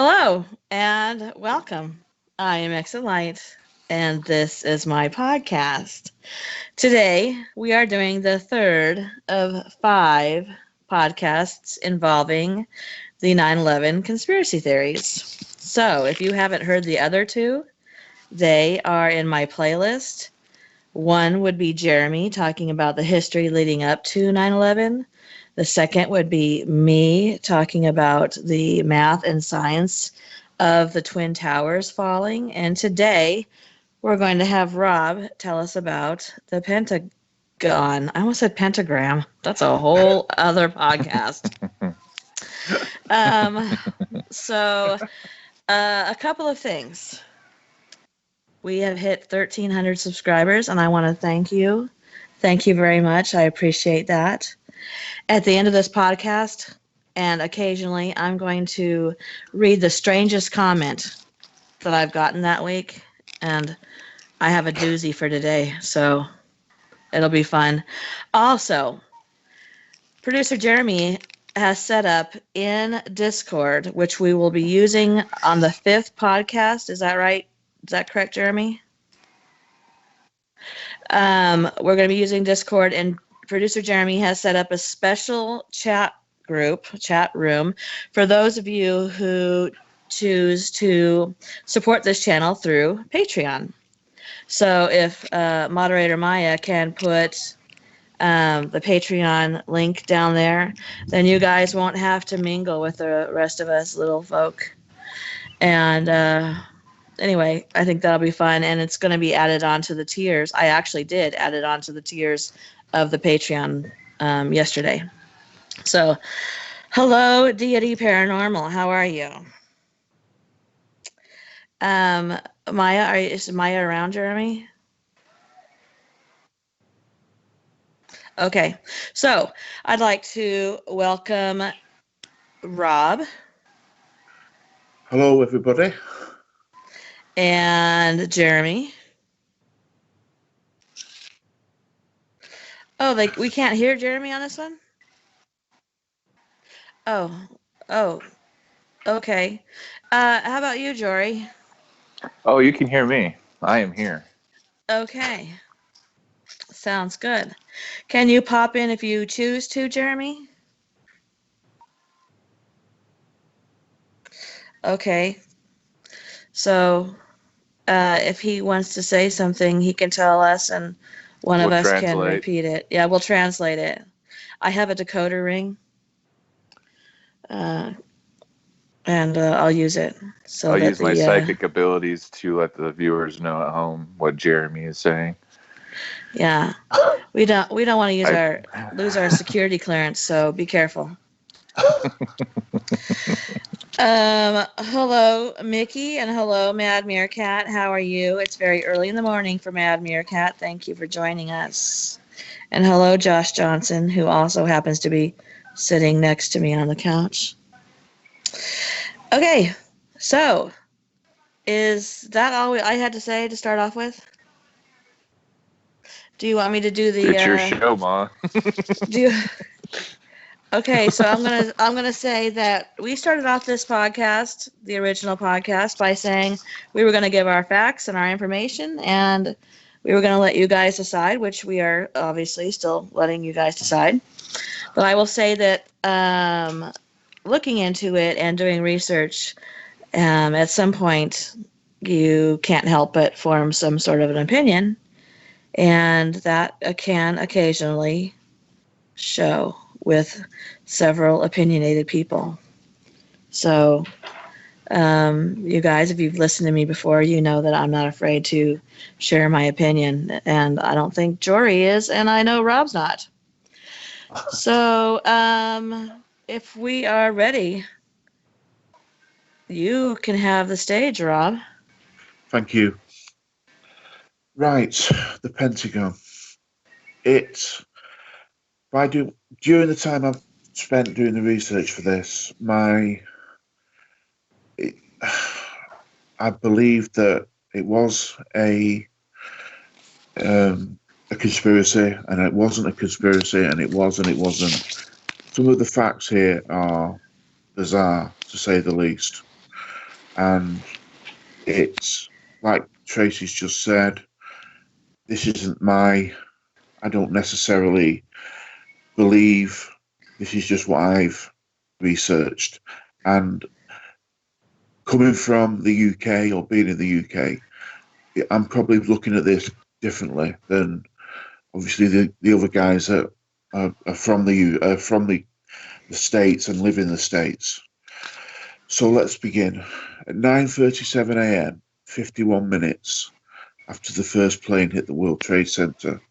Hello and welcome. I am X and Light, and this is my podcast. Today, we are doing the third of five podcasts involving the 9/11 conspiracy theories. So, if you haven't heard the other two, they are in my playlist. One would be Jeremy talking about the history leading up to 9/11. The second would be me talking about the math and science of the Twin Towers falling. And today we're going to have Rob tell us about the Pentagon. I almost said pentagram. That's a whole other podcast. Um, so, a couple of things. We have hit 1,300 subscribers, and I want to thank you. Thank you very much. I appreciate that. At the end of this podcast, and occasionally, I'm going to read the strangest comment that I've gotten that week, and I have a doozy for today, so it'll be fun. Also, producer Jeremy has set up in Discord, which we will be using on the fifth podcast. Is that right? Is that correct, Jeremy? We're going to be using Discord, and producer Jeremy has set up a special chat room, for those of you who choose to support this channel through Patreon. So if moderator Maya can put the Patreon link down there, then you guys won't have to mingle with the rest of us little folk. And anyway, I think that'll be fun, and it's going to be added onto the tiers. I actually did add it onto the tiers of the Patreon yesterday. So, hello, Deity Paranormal. How are you? Maya, is Maya around, Jeremy? Okay, so I'd like to welcome Rob. Hello, everybody. And Jeremy. Oh, we can't hear Jeremy on this one? Oh, okay. How about you, Jory? Oh, you can hear me. I am here. Okay. Sounds good. Can you pop in if you choose to, Jeremy? Okay. So, if he wants to say something, he can tell us, and one of us can repeat it. Yeah, we'll translate it. I have a decoder ring, and I'll use it. So I'll use my psychic abilities to let the viewers know at home what Jeremy is saying. Yeah, we don't want to lose our security clearance, so be careful. Hello, Mickey, and hello, Mad Meerkat. How are you? It's very early in the morning for Mad Meerkat. Thank you for joining us. And hello, Josh Johnson, who also happens to be sitting next to me on the couch. Okay, so is that all I had to say to start off with? Do you want me to do the? It's your show, Ma. Okay, so I'm gonna say that we started off this podcast, the original podcast, by saying we were gonna give our facts and our information, and we were gonna let you guys decide, which we are obviously still letting you guys decide. But I will say that looking into it and doing research, at some point you can't help but form some sort of an opinion, and that can occasionally show with several opinionated people. So, you guys, if you've listened to me before, you know that I'm not afraid to share my opinion, and I don't think Jory is, and I know Rob's not. So, if we are ready, you can have the stage, Rob. Thank you. Right, the Pentagon. During the time I've spent doing the research for this, I believe that it was a conspiracy, and it wasn't a conspiracy, and it was, and it wasn't. Some of the facts here are bizarre, to say the least. And it's like Tracy's just said, this isn't I don't necessarily believe, this is just what I've researched. And coming from the UK or being in the UK, I'm probably looking at this differently than obviously the other guys that are from the States and live in the States. So let's begin. At 9:37 a.m., 51 minutes after the first plane hit the World Trade Center,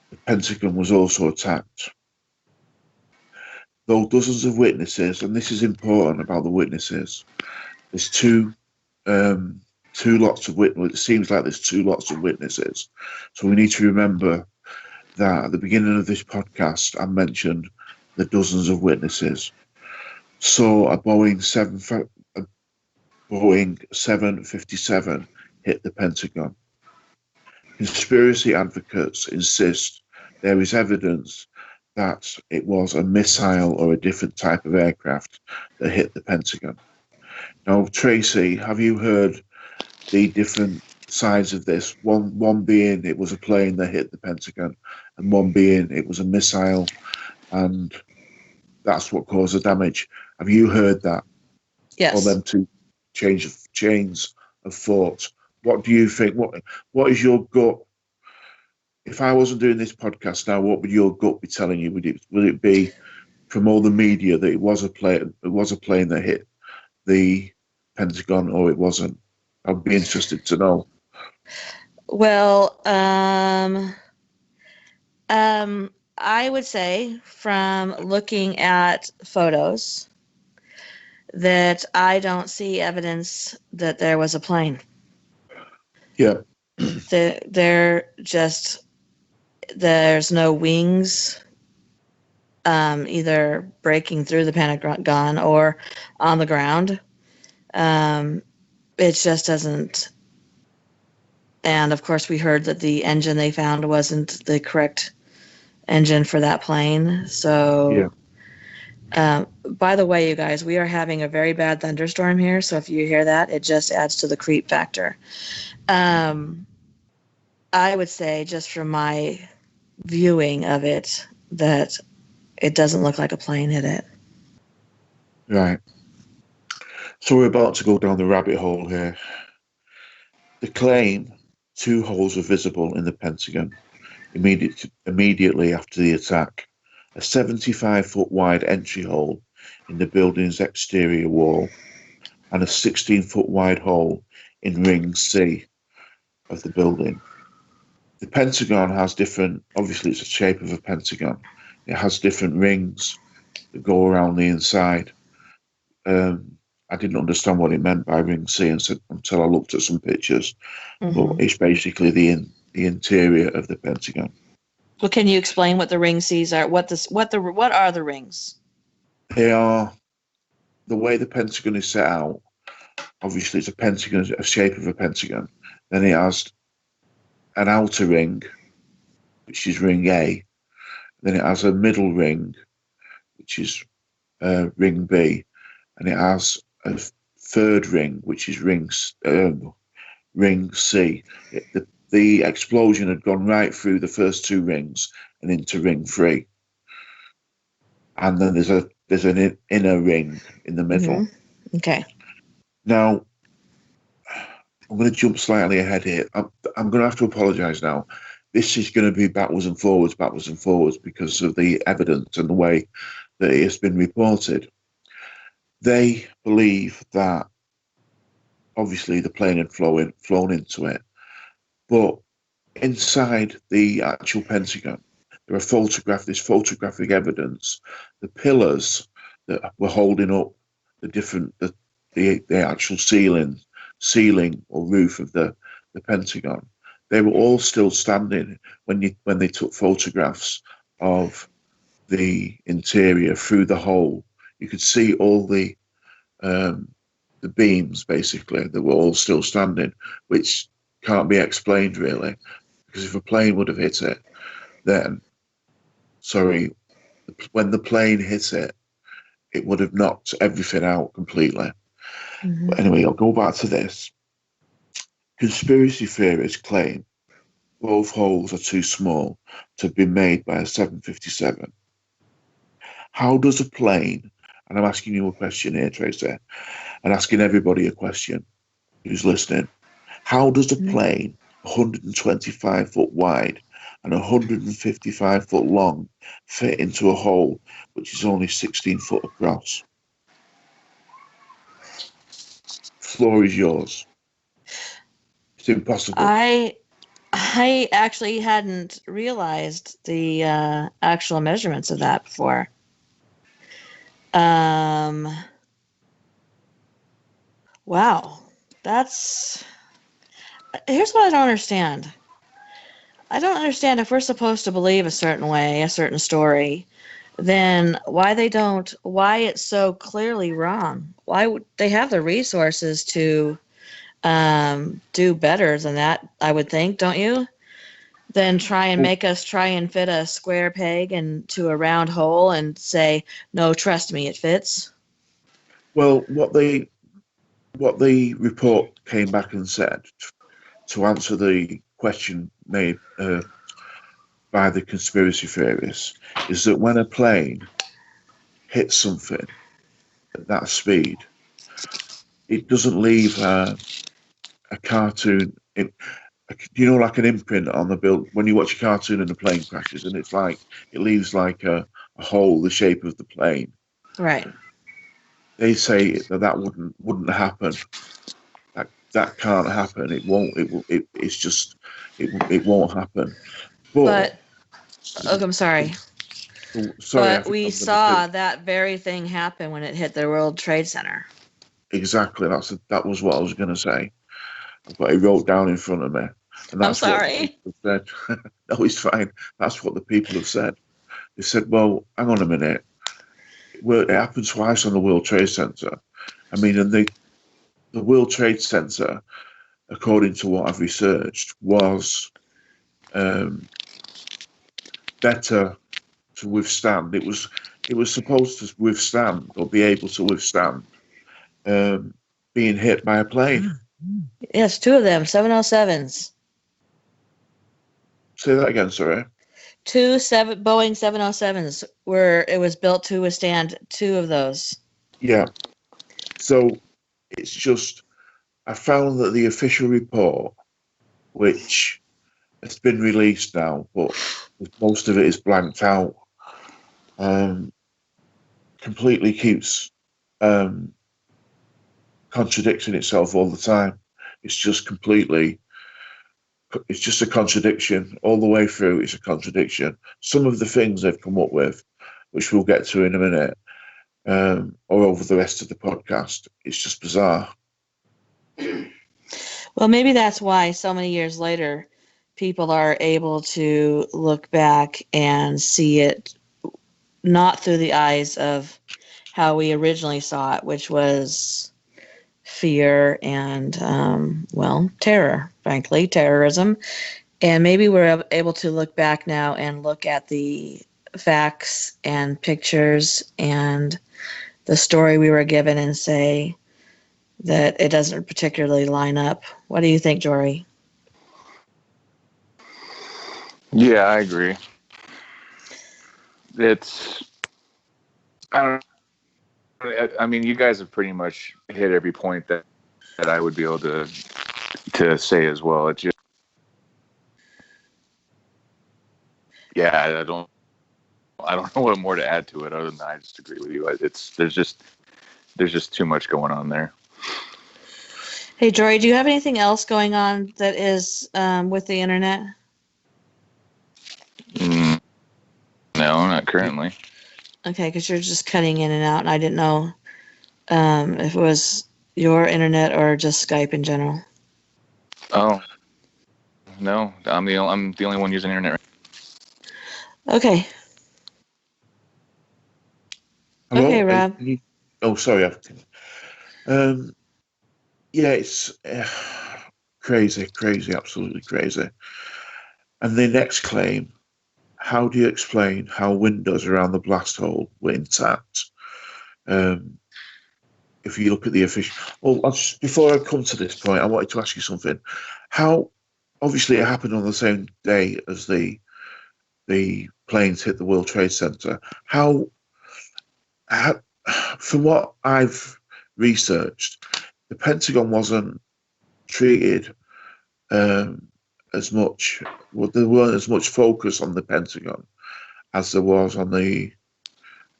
the Pentagon was also attacked. Though dozens of witnesses, and this is important about the witnesses, there's two lots of witnesses. It seems like there's two lots of witnesses. So we need to remember that at the beginning of this podcast, I mentioned the dozens of witnesses. So a Boeing 757 hit the Pentagon. Conspiracy advocates insist there is evidence that it was a missile or a different type of aircraft that hit the Pentagon. Now, Tracy, have you heard the different sides of this? One being it was a plane that hit the Pentagon, and one being it was a missile, and that's what caused the damage. Have you heard that? Yes. Or them two chains of thought? What do you think? What is your gut? If I wasn't doing this podcast now, what would your gut be telling you? Would it be from all the media that it was a plane that hit the Pentagon, or it wasn't? I'd be interested to know. Well, I would say from looking at photos that I don't see evidence that there was a plane. Yeah. There's no wings either breaking through the Pentagon or on the ground. It just doesn't. And of course, we heard that the engine they found wasn't the correct engine for that plane. So, by the way, you guys, we are having a very bad thunderstorm here. So if you hear that, it just adds to the creep factor. I would say, just from my viewing of it, that it doesn't look like a plane hit it. Right. So we're about to go down the rabbit hole here. The claim 2 holes were visible in the Pentagon immediately after the attack. A 75-foot wide entry hole in the building's exterior wall and a 16-foot wide hole in Ring C of the building. The Pentagon has obviously it's the shape of a pentagon. It has different rings that go around the inside. I didn't understand what it meant by Ring C until I looked at some pictures. Mm-hmm. But it's basically the interior of the Pentagon. Well, can you explain what the ring Cs are? What are the rings? They are the way the Pentagon is set out. Obviously, it's a shape of a pentagon. Then it has an outer ring, which is Ring A. Then it has a middle ring, which is Ring B, and it has a third ring, which is Ring C. The explosion had gone right through the first 2 rings and into Ring 3, and then there's an inner ring in the middle. Mm-hmm. Okay. Now, I'm going to jump slightly ahead here. I'm going to have to apologise now. This is going to be backwards and forwards because of the evidence and the way that it has been reported. They believe that obviously the plane had flown into it, but inside the actual Pentagon, there's photographic evidence. The pillars that were holding up the actual ceiling or roof of the Pentagon, they were all still standing when they took photographs of the interior through the hole. You could see all the beams basically that were all still standing, which can't be explained really, because if a plane would have hit it, when the plane hit it, it would have knocked everything out completely. But anyway, I'll go back to this. Conspiracy theorists claim both holes are too small to be made by a 757. How does a plane, and I'm asking you a question here, Tracy, and asking everybody a question who's listening, how does a plane 125 foot wide and 155 foot long fit into a hole which is only 16 foot across? Floor is yours. It's impossible. I actually hadn't realized the actual measurements of that before. Wow. Here's what I don't understand. I don't understand if we're supposed to believe a certain way, a certain story, then why it's so clearly wrong. Why would they have the resources to do better than that, I would think, don't you? Than try and make us try and fit a square peg into a round hole and say, no, trust me, it fits. Well, what the report came back and said, to answer the question made by the conspiracy theorists, is that when a plane hits something at that speed, it doesn't leave a cartoon. Like an imprint on the build when you watch a cartoon and the plane crashes, and it's like it leaves like a hole the shape of the plane. Right. They say that wouldn't happen. That can't happen. It won't. It won't happen. But I'm sorry. Sorry. But we saw that very thing happen when it hit the World Trade Center. Exactly. That was what I was going to say. But it wrote down in front of me. And that's I'm sorry. What said. No, it's fine. That's what the people have said. They said, well, hang on a minute. It happened twice on the World Trade Center. I mean, and the World Trade Center, according to what I've researched, was better to withstand. It was supposed to withstand or be able to withstand being hit by a plane. Yes, two of them, 707s. Say that again, sorry. Boeing 707s it was built to withstand two of those. Yeah. So it's just, I found that the official report, which has been released now, but most of it is blanked out, completely keeps contradicting itself all the time. It's just a contradiction all the way through. It's a contradiction. Some of the things they've come up with, which we'll get to in a minute, or over the rest of the podcast, it's just bizarre. Well, maybe that's why so many years later, people are able to look back and see it not through the eyes of how we originally saw it, which was fear and, terror, frankly, terrorism. And maybe we're able to look back now and look at the facts and pictures and the story we were given and say that it doesn't particularly line up. What do you think, Jory? Yeah, I agree. I mean, you guys have pretty much hit every point that I would be able to say as well. It's just, yeah, I don't know what more to add to it other than I just agree with you. There's just too much going on there. Hey, Jory, do you have anything else going on that is with the internet? No, not currently. Okay, because you're just cutting in and out, and I didn't know if it was your internet or just Skype in general. Oh, no, I'm the only one using internet. Okay. Hello? Okay, Rob. Sorry. Yeah, it's crazy, absolutely crazy. And the next claim, how do you explain how windows around the blast hole were intact? if you look at the official, well, before I come to this point, I wanted to ask you something. How obviously it happened on the same day as the planes hit the World Trade Center. How from what I've researched, the Pentagon wasn't treated as much. Well, there weren't as much focus on the Pentagon as there was on the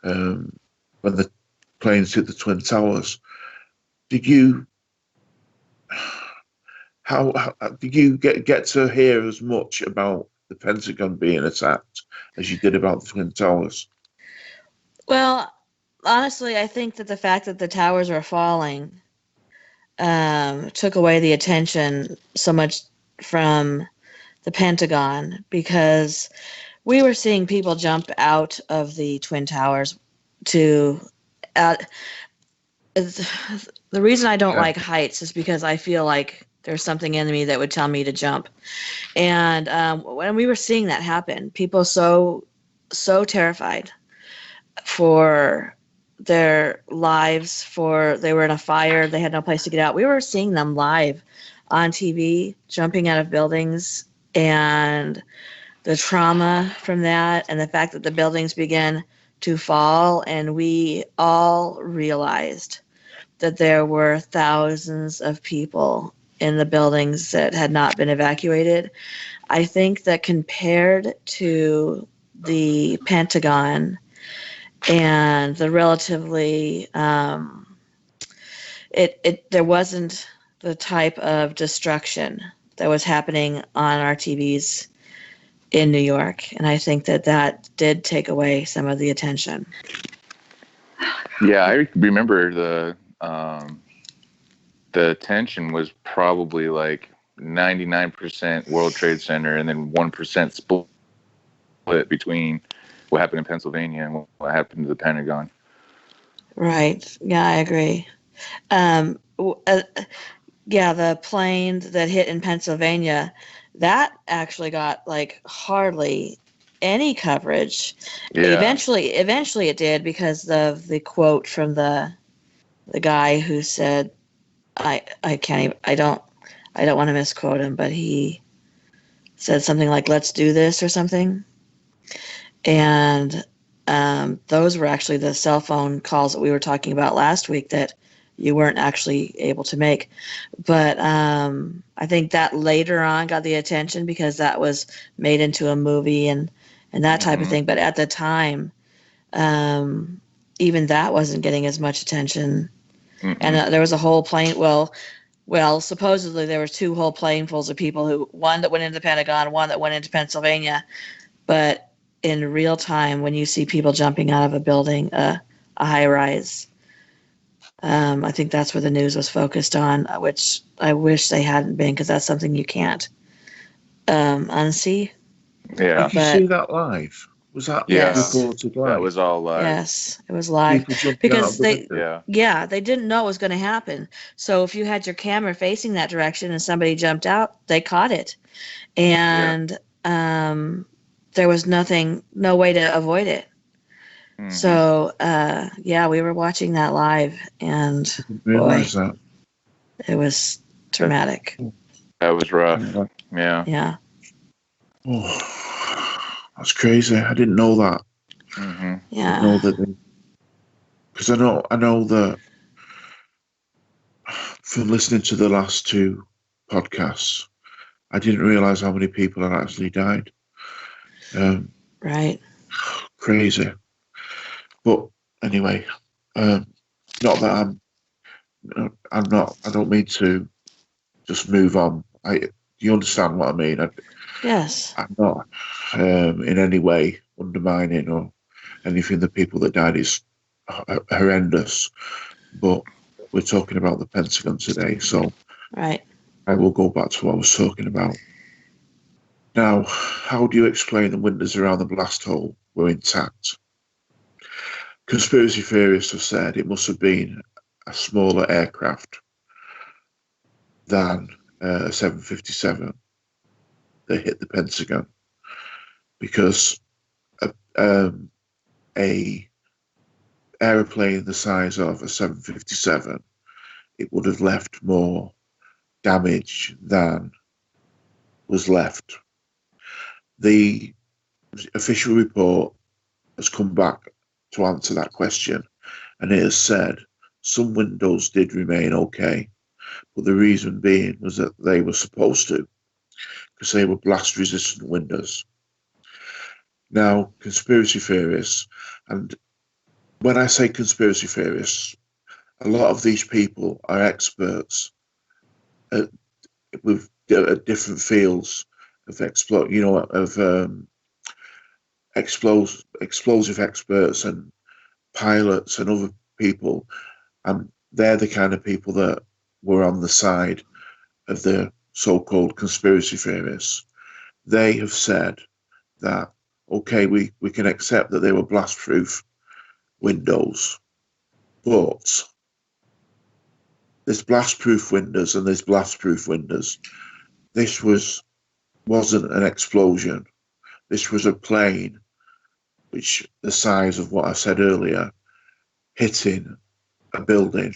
when the planes hit the Twin Towers. Did you how did you get to hear as much about the Pentagon being attacked as you did about the Twin Towers? Well, honestly, I think that the fact that the towers were falling took away the attention so much from the Pentagon, because we were seeing people jump out of the Twin Towers to. The reason I don't Yeah. like heights is because I feel like there's something in me that would tell me to jump. And when we were seeing that happen, people so terrified for their lives, for they were in a fire, they had no place to get out. We were seeing them live on TV, jumping out of buildings, and the trauma from that, and the fact that the buildings began to fall, and we all realized that there were thousands of people in the buildings that had not been evacuated. I think that compared to the Pentagon and the relatively, there wasn't the type of destruction that was happening on our TVs in New York, and I think that did take away some of the attention. Yeah, I remember the attention was probably like 99% World Trade Center, and then 1% split between what happened in Pennsylvania and what happened to the Pentagon. Right. Yeah, I agree. Um, yeah, the plane that hit in Pennsylvania, that actually got like hardly any coverage. Yeah. Eventually it did, because of the quote from the guy who said, I can't even, I don't want to misquote him, but he said something like, "Let's do this" or something. And those were actually the cell phone calls that we were talking about last week that you weren't actually able to make. But I think that later on got the attention because that was made into a movie and that type of thing. But at the time, even that wasn't getting as much attention. And there was a whole plane. Well, supposedly there were two whole planefuls of people one that went into the Pentagon, one that went into Pennsylvania. But in real time, when you see people jumping out of a building, a high rise, I think that's where the news was focused on, which I wish they hadn't been, because that's something you can't unsee. Yeah. Did you see that live? Was that Yes. reported live? That was all live. Yes, it was live. People jumping Because out of the window. they didn't know it was going to happen. So if you had your camera facing that direction and somebody jumped out, they caught it. And there was no way to avoid it. So, we were watching that live, and I didn't realize that. It was traumatic. That was rough. Yeah. Yeah. Oh, that's crazy. I didn't know that. Yeah. I know that because I know that from listening to the last two podcasts, I didn't realize how many people had actually died. Right. Crazy. But anyway, not that I don't mean to just move on. You understand what I mean? Yes. I'm not in any way undermining or anything. The people that died is horrendous, but we're talking about the Pentagon today, so right. I will go back to what I was talking about. Now, how do you explain the windows around the blast hole were intact? Conspiracy theorists have said it must have been a smaller aircraft than a 757 that hit the Pentagon, because a aeroplane the size of a 757, it would have left more damage than was left. The official report has come back to answer that question, and it has said some windows did remain okay, but the reason being was that they were supposed to, because they were blast resistant windows. Now, conspiracy theorists, and when I say conspiracy theorists, a lot of these people are experts at, at different fields of explosive experts and pilots and other people, and they're the kind of people that were on the side of the so-called conspiracy theorists. They have said that, okay, we can accept that they were blast-proof windows, but there's blast-proof windows and there's blast-proof windows. This wasn't an explosion. This was a plane, which the size of what I said earlier, hitting a building.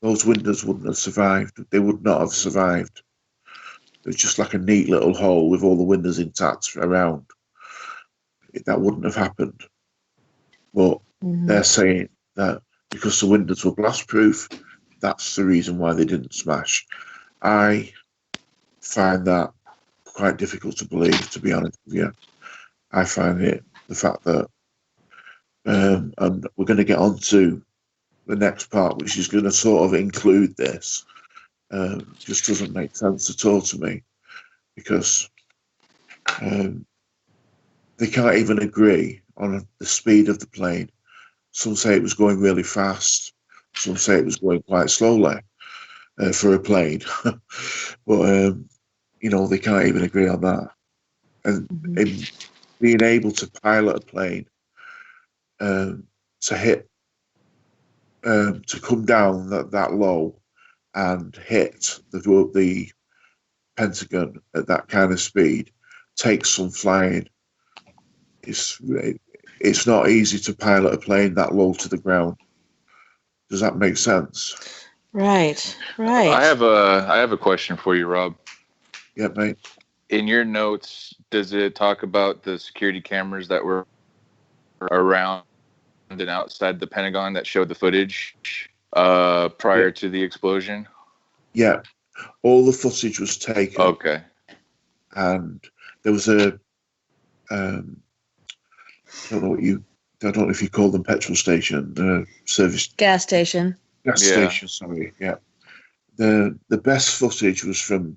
Those windows wouldn't have survived. They would not have survived. It was just like a neat little hole with all the windows intact around. That wouldn't have happened. But they're saying that because the windows were blast-proof, that's the reason why they didn't smash. I find that quite difficult to believe, to be honest with you. I find it the fact that, and we're going to get on to the next part, which is going to sort of include this, just doesn't make sense at all to me, because they can't even agree on the speed of the plane. Some say it was going really fast. Some say it was going quite slowly for a plane. But, they can't even agree on that. And being able to pilot a plane to hit, to come down that low and hit the Pentagon at that kind of speed takes some flying. It's not easy to pilot a plane that low to the ground. Does that make sense? Right. I have a question for you, Rob. Yeah, mate. In your notes, does it talk about the security cameras that were around and outside the Pentagon that showed the footage prior to the explosion? Yeah, all the footage was taken. Okay. And there was a I don't know if you call them petrol station, service gas station. Gas station, sorry. Yeah. The best footage was from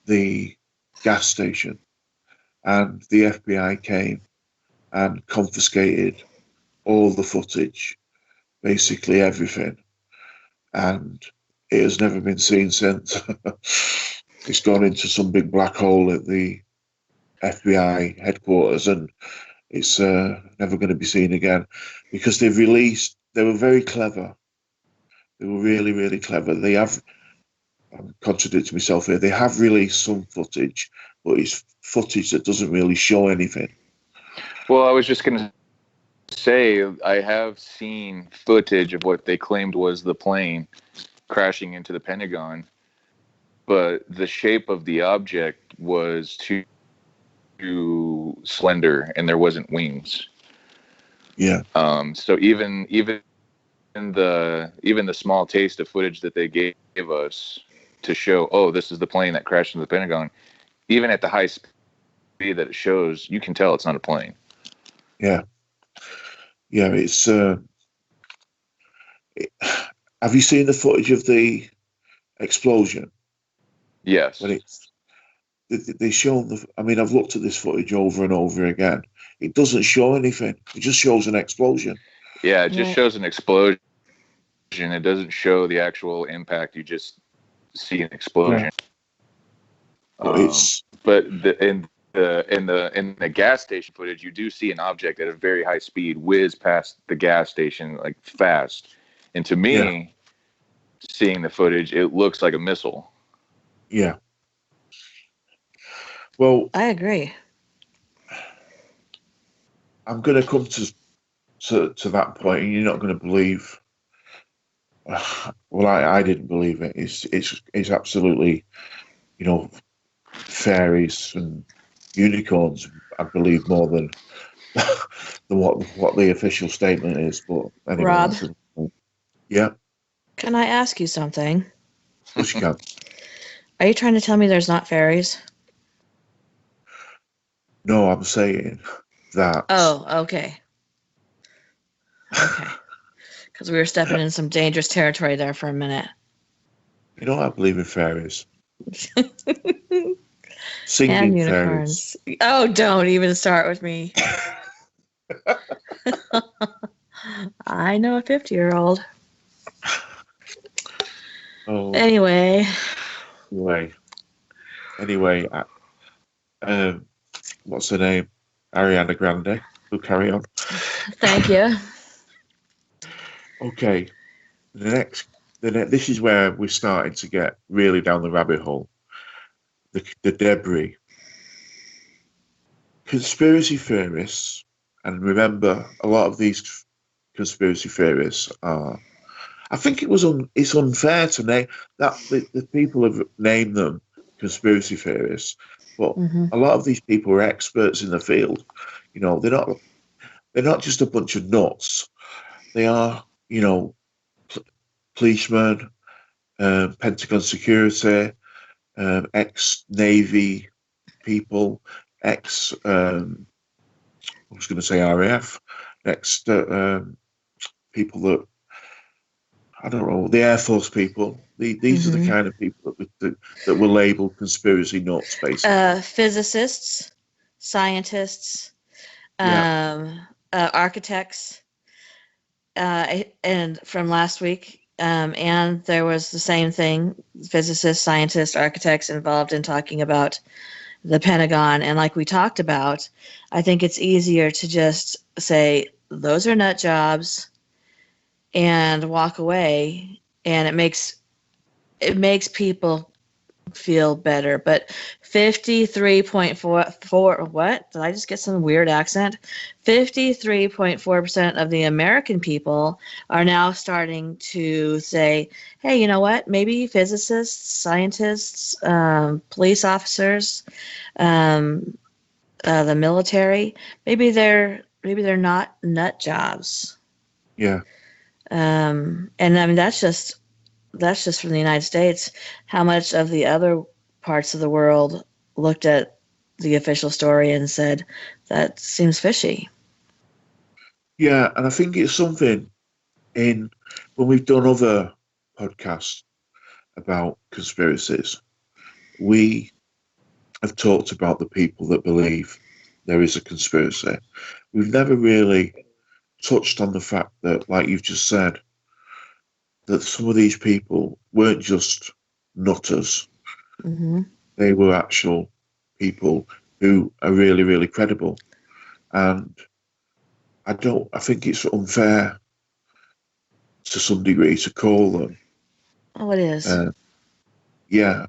the gas station, and the FBI came and confiscated all the footage, basically everything, and it has never been seen since. It's gone into some big black hole at the FBI headquarters, and it's never going to be seen again, because they were very clever. They were really, really clever. I'm contradicting myself here. They have released some footage, but it's footage that doesn't really show anything. Well, I was just going to say, I have seen footage of what they claimed was the plane crashing into the Pentagon, but the shape of the object was too slender and there wasn't wings. Yeah. So even the small taste of footage that they gave us to show, oh, this is the plane that crashed into the Pentagon, even at the high speed that it shows, you can tell it's not a plane. Yeah. Yeah, it's have you seen the footage of the explosion? Yes. When they show I've looked at this footage over and over again. It doesn't show anything. It just shows an explosion. Yeah, it just shows an explosion. It doesn't show the actual impact. You just see an explosion. Yeah. But in the gas station footage, you do see an object at a very high speed whiz past the gas station, like fast. And to me, seeing the footage, it looks like a missile. Yeah. Well, I agree. I'm going to come to to that point, and you're not going to believe. Well, I didn't believe it. It's absolutely, fairies and unicorns. I believe more than than what the official statement is. But anyway, Rob, that's a, yeah. can I ask you something? Of course you can. Are you trying to tell me there's not fairies? No, I'm saying that. Oh, okay. Okay. Because we were stepping in some dangerous territory there for a minute. I believe in fairies, And singing fairies. unicorns. Oh, don't even start with me. I know a 50-year-old. Oh, Anyway, anyway, what's her name? Ariana Grande. We'll carry on. thank you. Okay, this is where we're starting to get really down the rabbit hole. The debris. Conspiracy theorists, and remember, a lot of these conspiracy theorists are. I think it's unfair to name that the people have named them conspiracy theorists, but Hmm. a lot of these people are experts in the field. They're not just a bunch of nuts. They are, policemen, Pentagon security, ex-Navy people, ex, I was going to say RAF, ex people that, I don't know, the Air Force people. These are the Hmm. kind of people that were labeled conspiracy nuts, basically. Physicists, scientists, Yeah, architects, and from last week, and there was the same thing: physicists, scientists, architects involved in talking about the Pentagon. And like we talked about, I think it's easier to just say those are nut jobs and walk away, and it makes people feel better. But 53.44, what? Did I just get some weird accent? 53.4% of the American people are now starting to say, hey, you know what? Maybe physicists, scientists, police officers, um, the military, maybe they're not nut jobs. yeah, And I mean that's just from the United States. How much of the other parts of the world looked at the official story and said, that seems fishy? yeah. And I think it's something in when we've done other podcasts about conspiracies, we have talked about the people that believe there is a conspiracy. We've never really touched on the fact that, like you've just said, that some of these people weren't just nutters. Hmm. They were actual people who are really, really credible. And I think it's unfair to some degree to call them, Oh, it is. uh, yeah,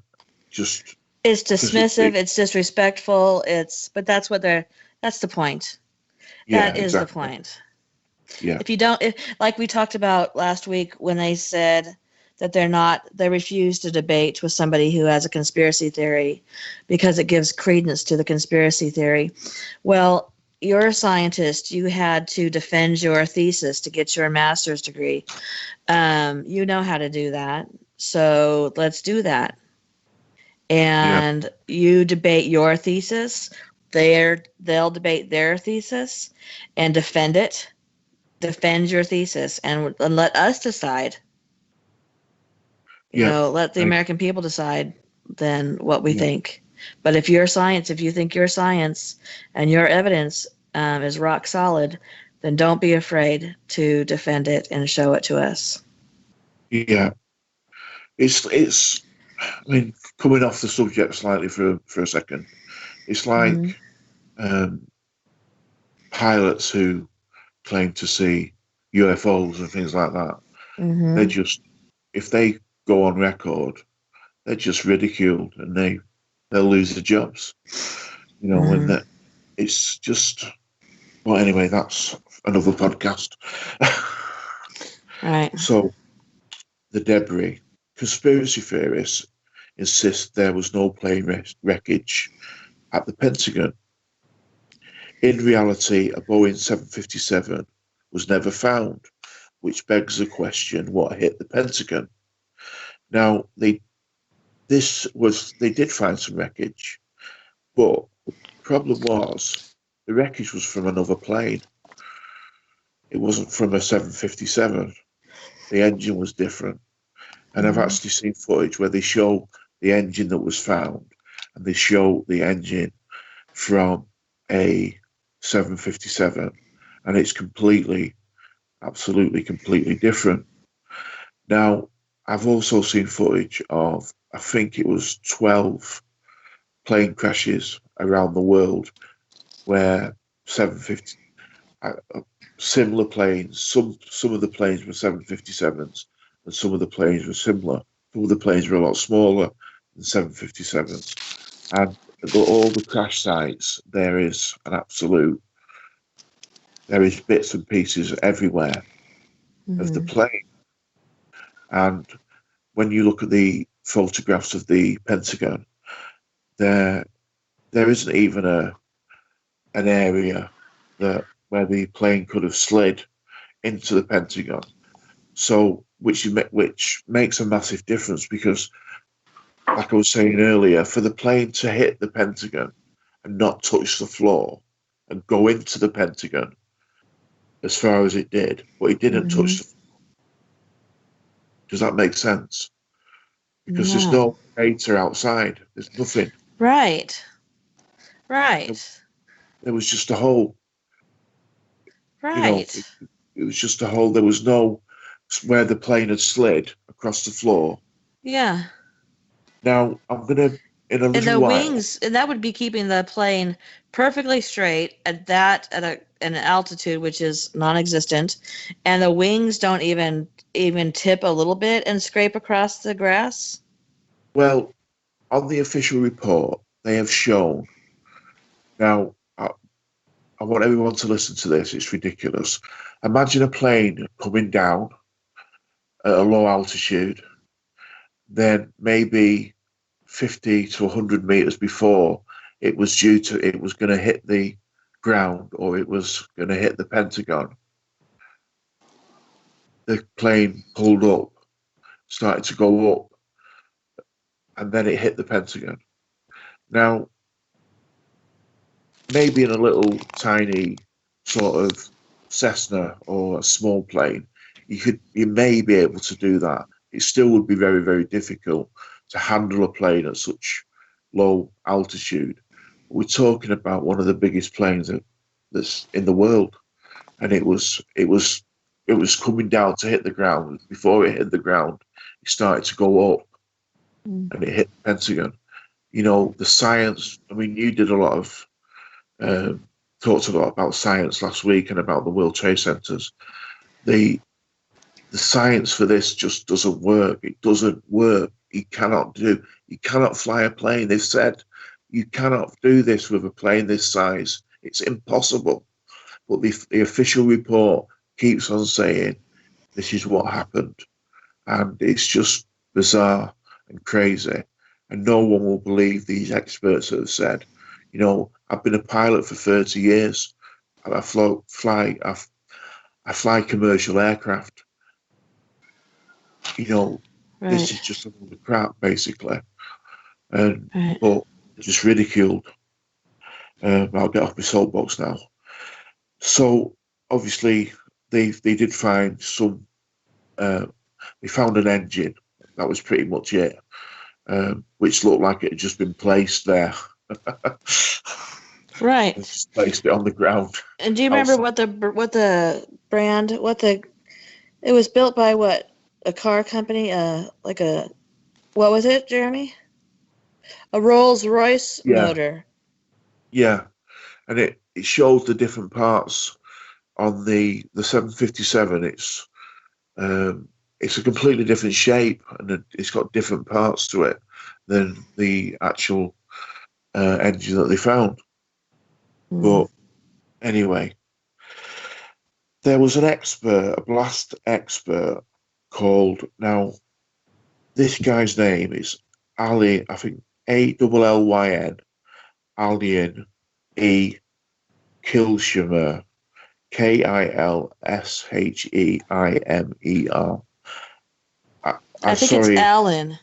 just It's because dismissive, it's disrespectful, but that's the point. yeah, That is the exactly. point. Yeah, If, like we talked about last week when they said that they refuse to debate with somebody who has a conspiracy theory because it gives credence to the conspiracy theory. Well, you're a scientist. You had to defend your thesis to get your master's degree. You know how to do that. So let's do that. yeah, And you debate your thesis. They'll debate their thesis and defend your thesis, and let us decide. yeah, Let the I, American people decide then what we yeah, think. But if you're science, if you think you're science and your evidence is rock solid, then don't be afraid to defend it and show it to us. yeah. It's. I mean, coming off the subject slightly for a second, it's like Mm-hmm. um, pilots who claim to see UFOs and things like that. They're Mm-hmm. just if they go on record, they're just ridiculed and they'll lose their jobs. And Mm-hmm. that it's just. Well, anyway, another podcast. Right. So the debris. Conspiracy theorists insist there was no plane wreckage at the Pentagon. In reality, a Boeing 757 was never found, which begs the question: what hit the Pentagon? Now, they did find some wreckage, but the problem was the wreckage was from another plane. It wasn't from a 757. The engine was different. And I've actually seen footage where they show the engine that was found and they show the engine from a 757, and it's absolutely completely different. Now, I've also seen footage of, I think it was 12 plane crashes around the world where 750 similar planes, some of the planes were 757s and some of the planes were similar. Some of the planes were a lot smaller than 757s. And at all the crash sites, there is bits and pieces everywhere of the plane. And when you look at the photographs of the Pentagon, there isn't even an area where the plane could have slid into the Pentagon. So, which makes a massive difference because, like I was saying earlier, for the plane to hit the Pentagon and not touch the floor and go into the Pentagon as far as it did, but it didn't touch the floor. Does that make sense? Because there's no crater outside. There's nothing. Right. There was just a hole. Right. You know, it was just a hole. There was no where the plane had slid across the floor. Yeah. Now I'm gonna in a little And the while. wings, and that would be keeping the plane perfectly straight at an altitude which is non-existent, and the wings don't even tip a little bit and scrape across the grass. Well, on the official report, they have shown. Now, I want everyone to listen to this. It's ridiculous. Imagine a plane coming down at a low altitude, then maybe 50 to 100 meters before it was going to hit the ground or it was going to hit the Pentagon. The plane pulled up, started to go up, and then it hit the Pentagon. Now, maybe in a little tiny sort of Cessna or a small plane, you may be able to do that. It still would be very, very difficult to handle a plane at such low altitude. We're talking about one of the biggest planes that's in the world, and it was coming down to hit the ground. Before it hit the ground, it started to go up, and it hit the Pentagon. You know, the science. I mean, you did a lot of talked a lot about science last week and about the World Trade Centers. The science for this just doesn't work. It doesn't work. You cannot fly a plane. They've said you cannot do this with a plane this size. It's impossible. But the official report keeps on saying this is what happened. And it's just bizarre and crazy. And no one will believe these experts that have said, you know, I've been a pilot for 30 years and I fly commercial aircraft. You know, This is just another crap, basically. But just ridiculed. I'll get off my soapbox now. So, obviously, they did find some, they found an engine. That was pretty much it, which looked like it had just been placed there. Right. Just placed it on the ground. And do you remember what the brand, it was built by a car company, what was it, Jeremy? A Rolls-Royce motor. Yeah, and it shows the different parts on the 757. It's a completely different shape, and it's got different parts to it than the actual engine that they found. But anyway, There was an expert, a blast expert called, now, this guy's name is Ali, I think Allyn, Alien E. Kilsheimer, Kilsheimer. I think it's Sorry, Alan.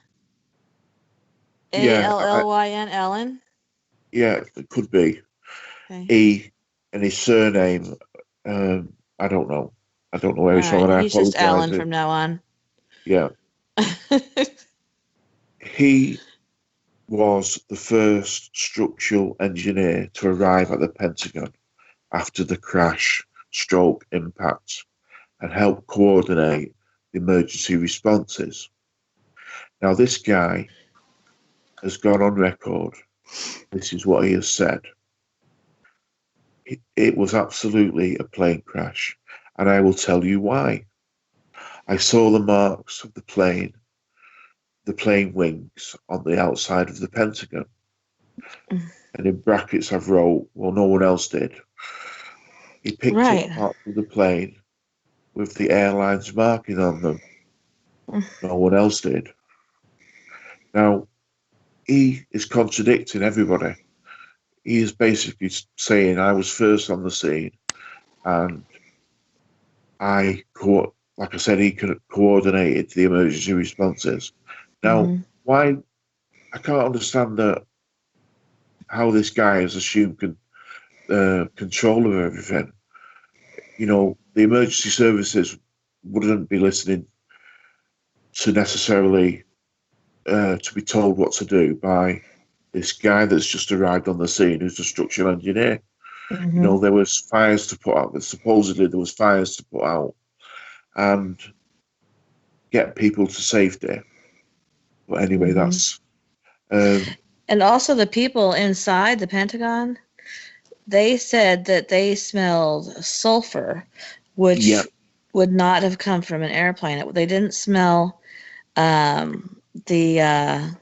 yeah, Allyn, Alan. yeah, it could be Okay. E, and his surname, I don't know. I don't know where All he's from, right. and I He's just apologise. Alan from now on. Yeah, he was the first structural engineer to arrive at the Pentagon after the crash stroke impact and help coordinate the emergency responses. Now, this guy has gone on record. This is what he has said. It was absolutely a plane crash, and I will tell you why. I saw the marks of the plane wings on the outside of the Pentagon. And in brackets, I've wrote, well, no one else did. He picked up Right. parts of the plane with the airline's marking on them. No one else did. Now, he is contradicting everybody. He is basically saying, I was first on the scene, and like I said, he coordinated the emergency responses. Now, why? I can't understand how this guy has assumed control of everything. You know, the emergency services wouldn't be listening to necessarily to be told what to do by this guy that's just arrived on the scene, who's a structural engineer. You know, there was fires to put out. Supposedly, there was fires to put out and get people to safety. But anyway, that's. And also the people inside the Pentagon, they said that they smelled sulfur, which Yeah, would not have come from an airplane. They didn't smell the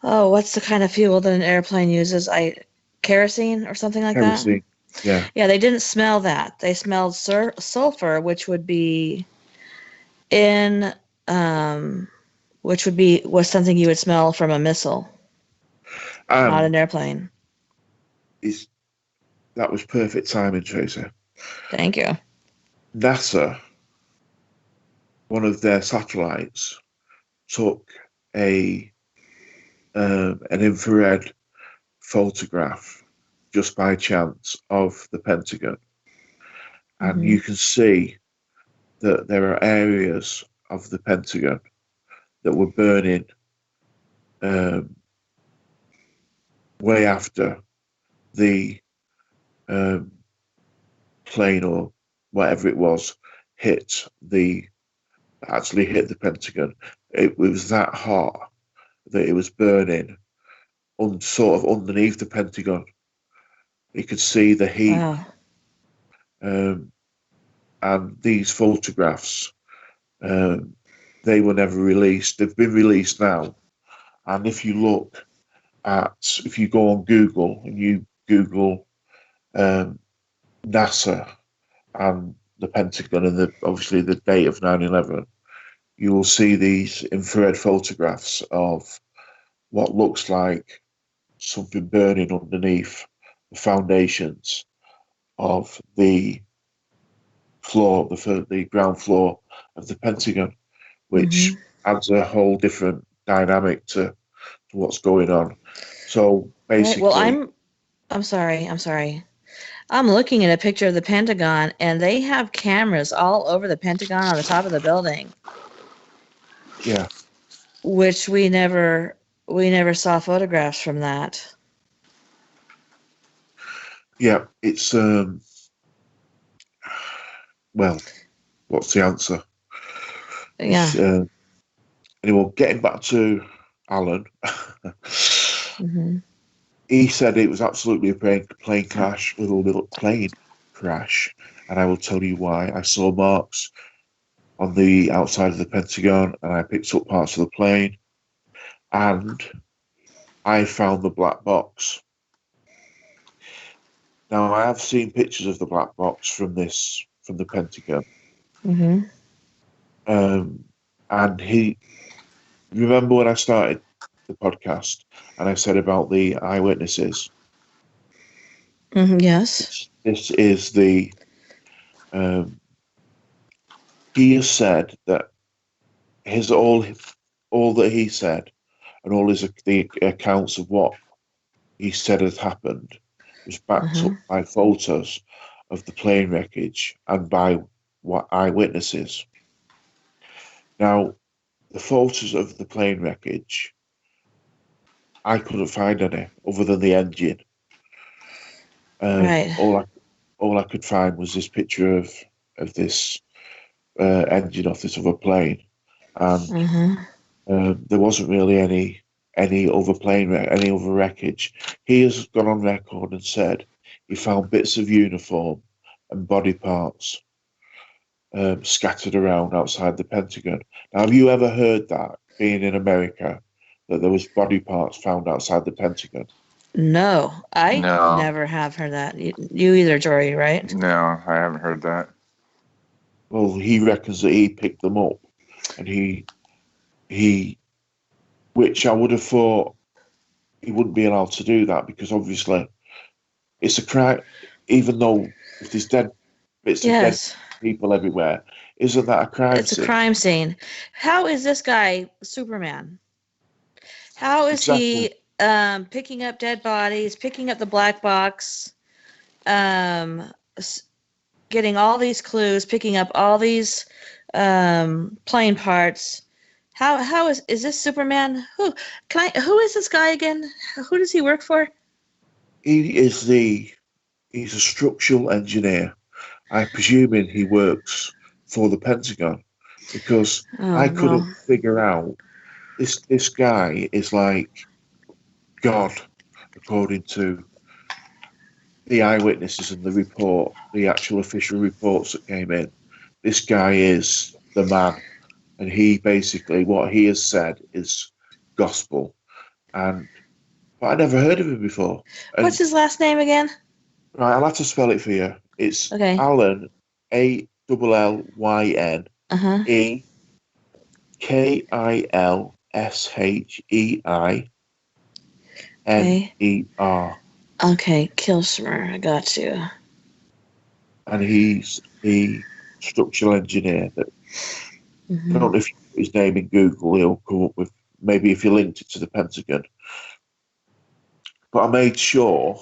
what's the kind of fuel that an airplane uses? Kerosene or something like that. kerosene. Yeah, Yeah, they didn't smell that. They smelled sulfur, which would be in was something you would smell from a missile, not and an airplane. it's, that was perfect timing, Tracy. Thank you. NASA, one of their satellites, took an infrared photograph just by chance of the Pentagon, and you can see that there are areas of the Pentagon that were burning way after the plane or whatever it was actually hit the Pentagon. It was that hot that it was burning sort of underneath the Pentagon. You could see the heat. Wow. And these photographs, they were never released. They've been released now. And if you go on Google and you Google NASA and the Pentagon and obviously the date of 9/11, you will see these infrared photographs of what looks like something burning underneath the foundations of the floor, the ground floor of the Pentagon, which adds a whole different dynamic to what's going on. So Right. Well, basically, I'm sorry. I'm looking at a picture of the Pentagon, and they have cameras all over the Pentagon on the top of the building, yeah, which we never saw photographs from that. it's well, what's the answer? Yeah. Anyway, getting back to Alan, he said it was absolutely a plane crash, little plane crash, and I will tell you why. I saw marks on the outside of the Pentagon, and I picked up parts of the plane, and I found the black box. Now, I have seen pictures of the black box from this from the Pentagon. Mm-hmm. And he, remember when I started the podcast and I said about the eyewitnesses? Mm-hmm. Yes. This is the, um, he has said that his all that he said and all the accounts of what he said had happened was backed Uh-huh. up by photos of the plane wreckage and by what eyewitnesses. Now, the photos of the plane wreckage, I couldn't find any other than the engine. Right. All I could find was this picture of this engine off this other plane, and Uh-huh. there wasn't really any other any other wreckage. He has gone on record and said he found bits of uniform and body parts scattered around outside the Pentagon. Now, have you ever heard that, being in America, that there was body parts found outside the Pentagon? No, I No, never have heard that. You either, Jory, right? no, I haven't heard that. Well, he reckons that he picked them up, and he, which I would have thought he wouldn't be allowed to do that because obviously it's a crime. Even though if there's dead bits of dead Yes. people everywhere, isn't that a crime It's a scene? crime scene. How is this guy Superman? How is Exactly. he picking up dead bodies, picking up the black box, um, getting all these clues, picking up all these plane parts? How is this Superman? Who is this guy again? Who does he work for? He's a structural engineer. I presuming he works for the Pentagon because I Oh couldn't well, figure out this guy is like God according to the eyewitnesses and the report, the actual official reports that came in. This guy is the man, and he basically what he has said is gospel. And but I never heard of him before. what's And his last name again? right, I'll have to spell it for you. It's Okay. Alan, Allyn, Uh huh. Okay. Kilsheiner, Okay. Kilsmer. I got you. and he's the structural engineer that I Hmm. don't know if you put his name in Google, he'll come up with maybe if you linked it to the Pentagon. But I made sure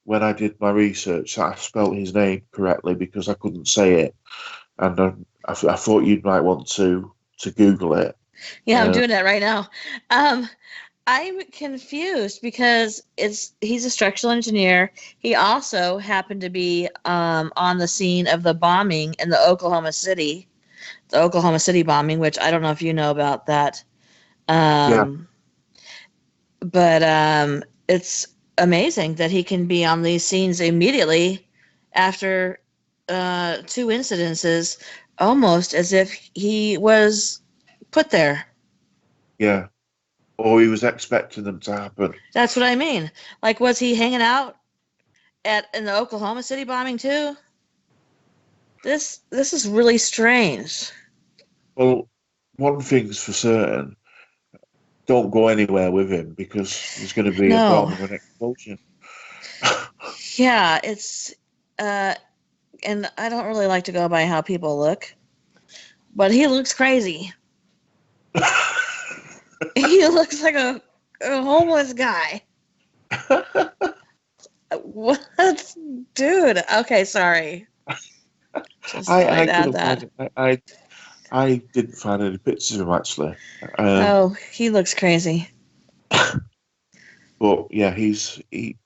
when I did my research that I spelt his name correctly because I couldn't say it, and I thought you might want to Google it. Yeah, I'm doing that right now. Um, I'm confused because he's a structural engineer. He also happened to be on the scene of the bombing in the Oklahoma City bombing, which I don't know if you know about that. Yeah, Um, but it's amazing that he can be on these scenes immediately after two incidences, almost as if he was put there. yeah. Or he was expecting them to happen. That's what I mean. Like, was he hanging out in the Oklahoma City bombing too? This is really strange. Well, one thing's for certain: don't go anywhere with him because there's going to be a No. bomb or an explosion. Yeah, it's uh and I don't really like to go by how people look, but he looks crazy. He looks like a homeless guy. What? Dude. Okay, sorry. Just thought I I'd add couldn't that. find it. I didn't find any pictures of him actually. Oh, he looks crazy. But yeah, he.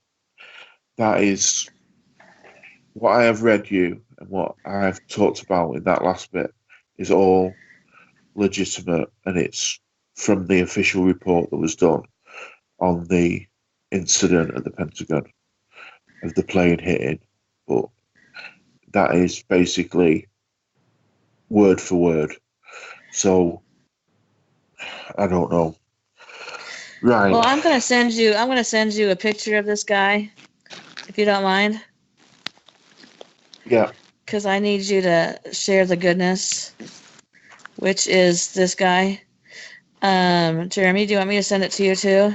That is what I have read you and what I have talked about in that last bit is all legitimate, and it's from the official report that was done on the incident at the Pentagon of the plane hitting. But that is basically word for word. So I don't know. Right. Well, I'm gonna send you a picture of this guy, if you don't mind. Yeah. because I need you to share the goodness, which is this guy. Jeremy, do you want me to send it to you too?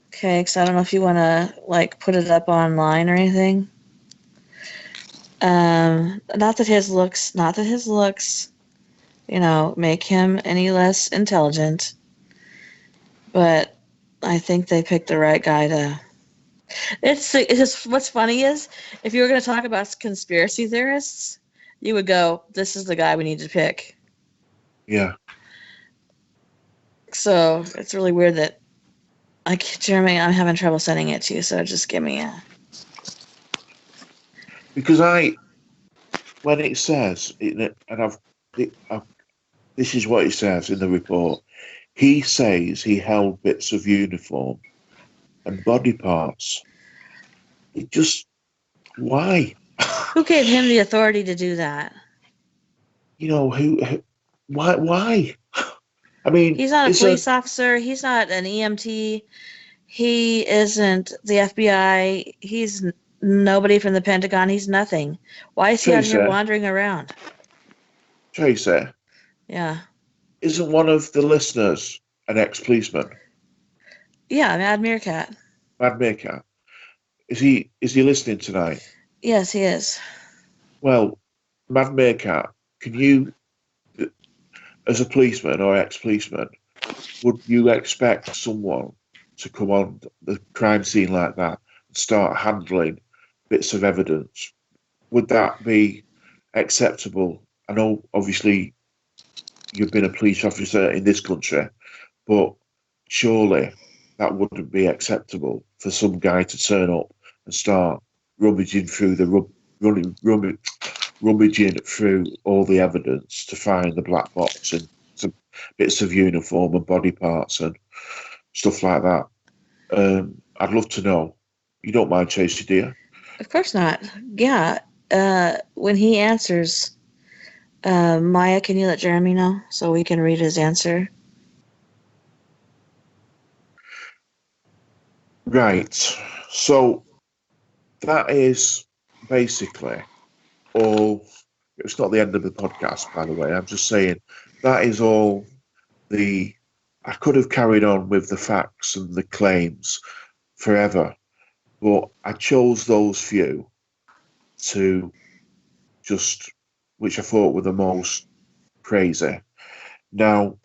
Okay, because I don't know if you want to like put it up online or anything. Not that his looks, make him any less intelligent, but I think they picked the right guy to. It's just what's funny is if you were going to talk about conspiracy theorists, you would go, "This is the guy we need to pick." Yeah. So it's really weird that, like, Jeremy, I'm having trouble sending it to you, so just give me a. Because when it says, this is what it says in the report. He says he held bits of uniform and body parts. It just, why? Who gave him the authority to do that? Why? I mean, He's not a police officer. He's not an EMT. He isn't the FBI. He's nobody from the Pentagon. He's nothing. Why is he out here wandering around? Tracy, Yeah. isn't one of the listeners an ex-policeman? Yeah, Mad Meerkat. Mad Meerkat. Is he listening tonight? Yes, he is. Well, Mad Meerkat, can you, as a policeman or ex-policeman, would you expect someone to come on the crime scene like that and start handling bits of evidence? Would that be acceptable? I know, obviously, you've been a police officer in this country, but surely that wouldn't be acceptable for some guy to turn up and start rummaging through rummaging through all the evidence to find the black box and some bits of uniform and body parts and stuff like that. I'd love to know. You don't mind, Chasey, do you? Of course not. Yeah. When he answers, Maya, can you let Jeremy know so we can read his answer? Right. So that is basically all. It's not the end of the podcast, by the way. I'm just saying that is all the. I could have carried on with the facts and the claims forever, but I chose those few to just, which I thought were the most crazy. Now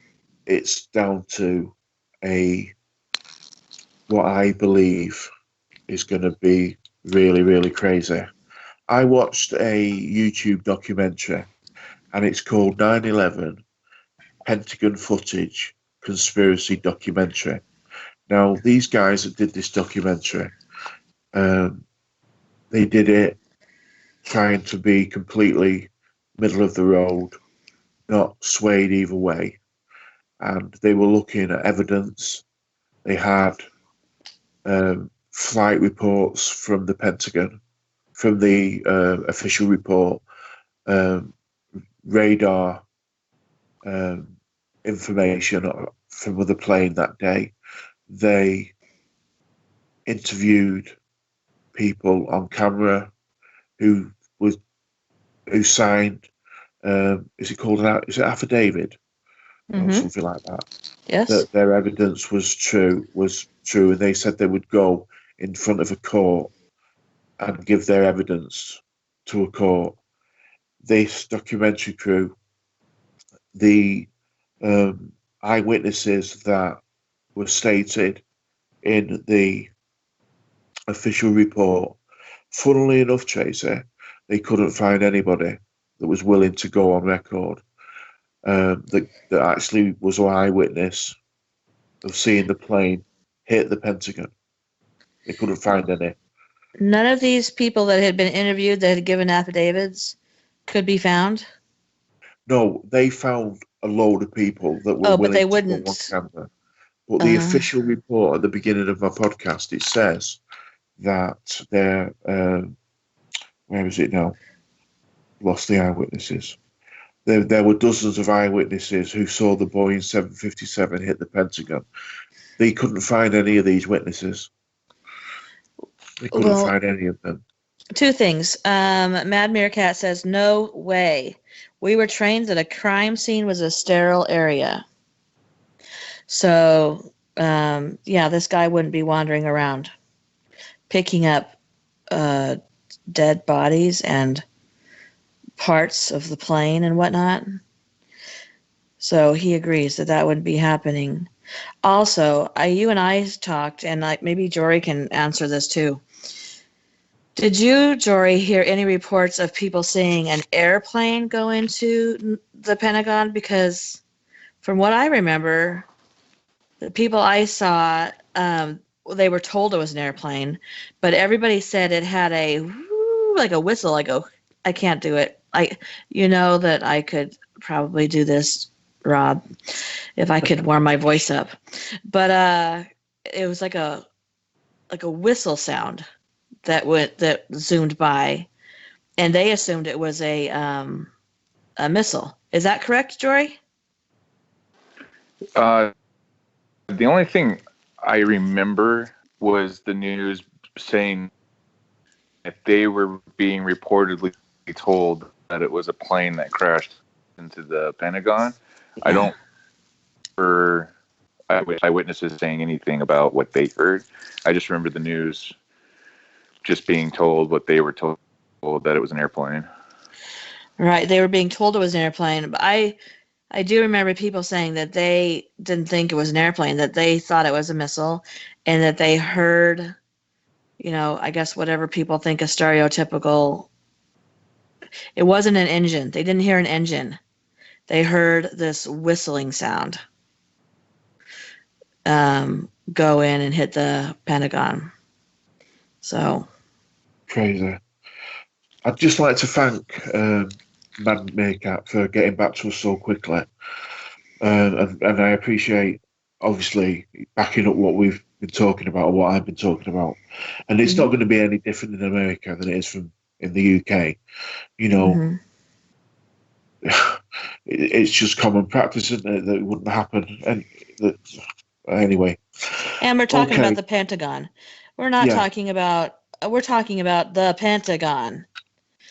it's down to what I believe is going to be really, really crazy. I watched a YouTube documentary and it's called 9/11 Pentagon Footage Conspiracy Documentary. Now, these guys that did this documentary, they did it trying to be completely middle of the road, not swayed either way. And they were looking at evidence. They had flight reports from the Pentagon, from the official report, radar information from the plane that day. They interviewed people on camera who signed. Is it called is it affidavit or something like that? Yes. That their evidence was true, and they said they would go in front of a court and give their evidence to a court. This documentary crew, the eyewitnesses that were stated in the official report, funnily enough, Tracy, they couldn't find anybody that was willing to go on record that actually was an eyewitness of seeing the plane hit the Pentagon. They couldn't find any. None of these people that had been interviewed that had given affidavits could be found? No, they found a load of people that were willing to go on camera. But the official report at the beginning of my podcast, it says that they're, where is it now? Lost the eyewitnesses. There were dozens of eyewitnesses who saw the Boeing 757 hit the Pentagon. They couldn't find any of these witnesses. They couldn't find any of them. Two things. Mad Meerkat says, no way. We were trained that a crime scene was a sterile area. So, yeah, this guy wouldn't be wandering around picking up dead bodies and parts of the plane and whatnot. So he agrees that that wouldn't be happening. Also, you and I talked, and like maybe Jory can answer this too. Did you, Jory, hear any reports of people seeing an airplane go into the Pentagon? Because from what I remember, the people I saw, they were told it was an airplane, but everybody said it had a whoo, like a whistle. I go, I can't do it. You know that I could probably do this, Rob, if I could warm my voice up. But it was like a whistle sound that zoomed by, and they assumed it was a missile. Is that correct, Jory? The only thing I remember was the news saying that they were being reportedly told that it was a plane that crashed into the Pentagon. Yeah. I don't remember eyewitnesses saying anything about what they heard. I just remember the news just being told what they were told, that it was an airplane. Right, they were being told it was an airplane, but I do remember people saying that they didn't think it was an airplane, that they thought it was a missile, and that they heard, I guess whatever people think a stereotypical. It wasn't an engine. They didn't hear an engine. They heard this whistling sound go in and hit the Pentagon. So Crazy. I'd just like to thank Mad Meerkat for getting back to us so quickly. And I appreciate, obviously, backing up what we've been talking about, or what I've been talking about. And it's not going to be any different in America than it is in the UK. It's just common practice, isn't it, that it wouldn't happen. And anyway. And we're talking about the Pentagon. We're not talking about. We're talking about the Pentagon.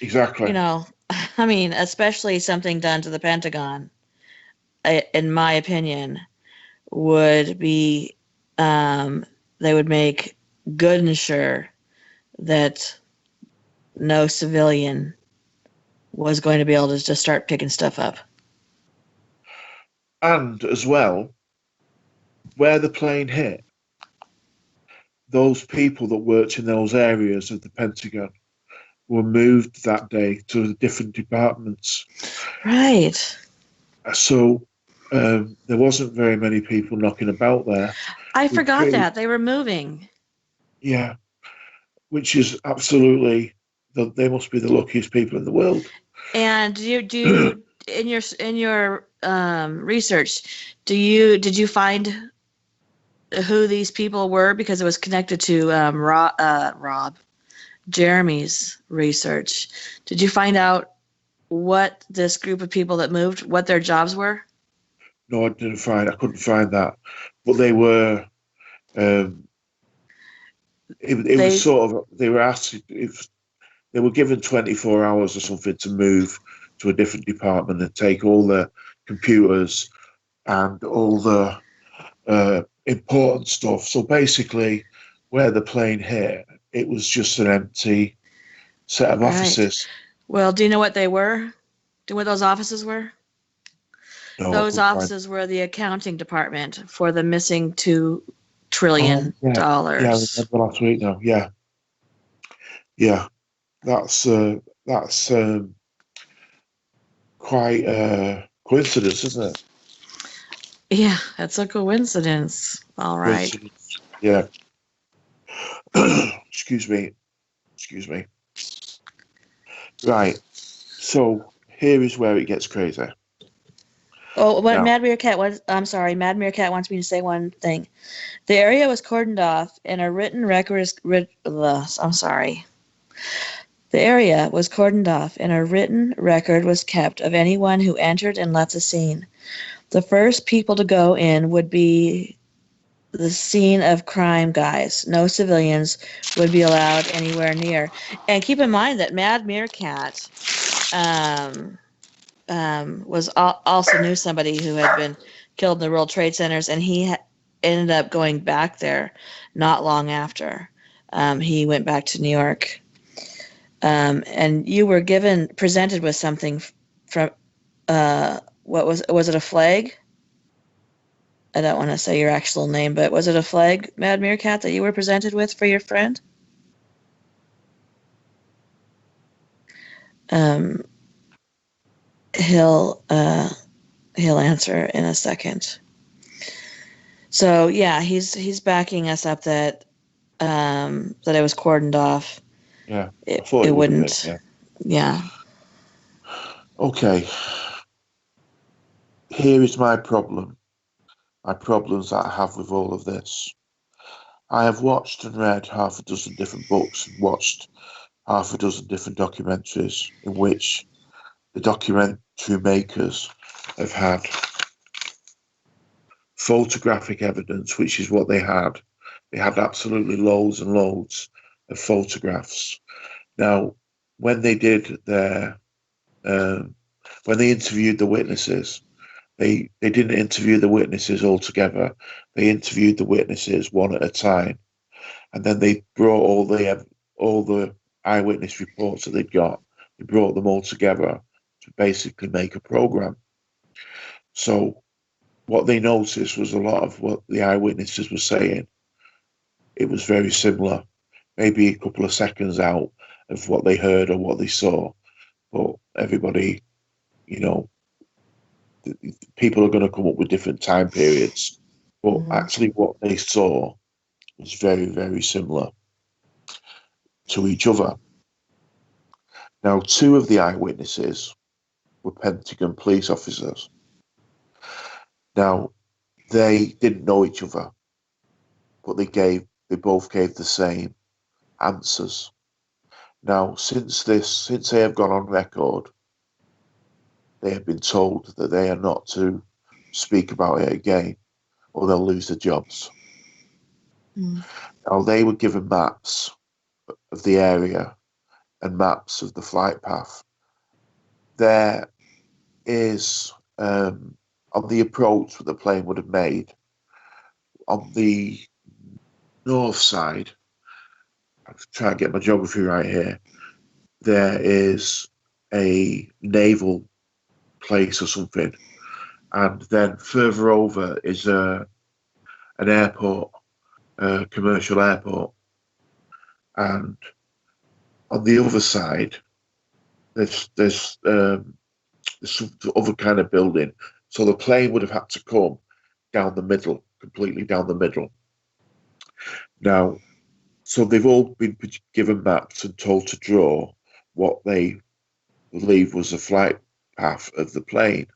Exactly. I mean, especially something done to the Pentagon, in my opinion, would be, they would make good and sure that no civilian was going to be able to just start picking stuff up. And as well, where the plane hit, those people that worked in those areas of the Pentagon were moved that day to the different departments. Right. So there wasn't very many people knocking about there. I forgot that. They were moving. Yeah. Which is absolutely, they must be the luckiest people in the world. And do in your research, did you find who these people were, because it was connected to Rob, Jeremy's research? Did you find out what this group of people that moved, what their jobs were? No, I couldn't find that, but they were. It was sort of, they were asked if they were given 24 hours or something to move to a different department and take all the computers and all the important stuff. So basically, where the plane hit, it was just an empty set of offices. Well, do you know what they were? Do you know what those offices were? No, those offices were the accounting department for the missing $2 trillion. Yeah, I remember last week now. Yeah. That's quite a coincidence, isn't it? Yeah, that's a coincidence. All right. Coincidence. Yeah. Excuse me. Right. So here is where it gets crazy. Oh, what Mad Meerkat was? I'm sorry. Mad Meerkat wants me to say one thing. The area was cordoned off, and a written record. I'm sorry. The area was cordoned off, and a written record was kept of anyone who entered and left the scene. The first people to go in would be the scene of crime, guys. No civilians would be allowed anywhere near. And keep in mind that Mad Meerkat also knew somebody who had been killed in the World Trade Centers, and he ended up going back there not long after. He went back to New York. And you were presented with something from, what was it, a flag? I don't want to say your actual name, but was it a flag, Mad Meerkat, that you were presented with for your friend? Um, he'll answer in a second. So yeah, he's backing us up that that it was cordoned off. Yeah, I It thought it it would have been. wouldn't. Yeah. Yeah. Okay. Here is my problem. My problems that I have with all of this. I have watched and read half a dozen different books and watched half a dozen different documentaries in which the documentary makers have had photographic evidence, which is what they had. They had absolutely loads and loads of photographs. Now, when they did when they interviewed the witnesses, they didn't interview the witnesses all together. They interviewed the witnesses one at a time, and then they brought all the eyewitness reports that they'd got. They brought them all together to basically make a program. So what they noticed was a lot of what the eyewitnesses were saying. It was very similar, maybe a couple of seconds out of what they heard or what they saw. But everybody, you know, people are going to come up with different time periods. But Mm-hmm. actually, what they saw was very, very similar to each other. Now, two of the eyewitnesses were Pentagon police officers. Now, they didn't know each other, but they both gave the same answers. Now, since they have gone on record, they have been told that they are not to speak about it again, or they'll lose their jobs. Mm-hmm. Now, they were given maps of the area and maps of the flight path. There is, on the approach that the plane would have made, on the north side, I'll try and get my geography right here, there is a naval place or something. And then further over is an airport, a commercial airport. And on the other side, there's some other kind of building. So the plane would have had to come down the middle, completely down the middle. Now, so they've all been given maps and told to draw what they believe was the flight path of the plane.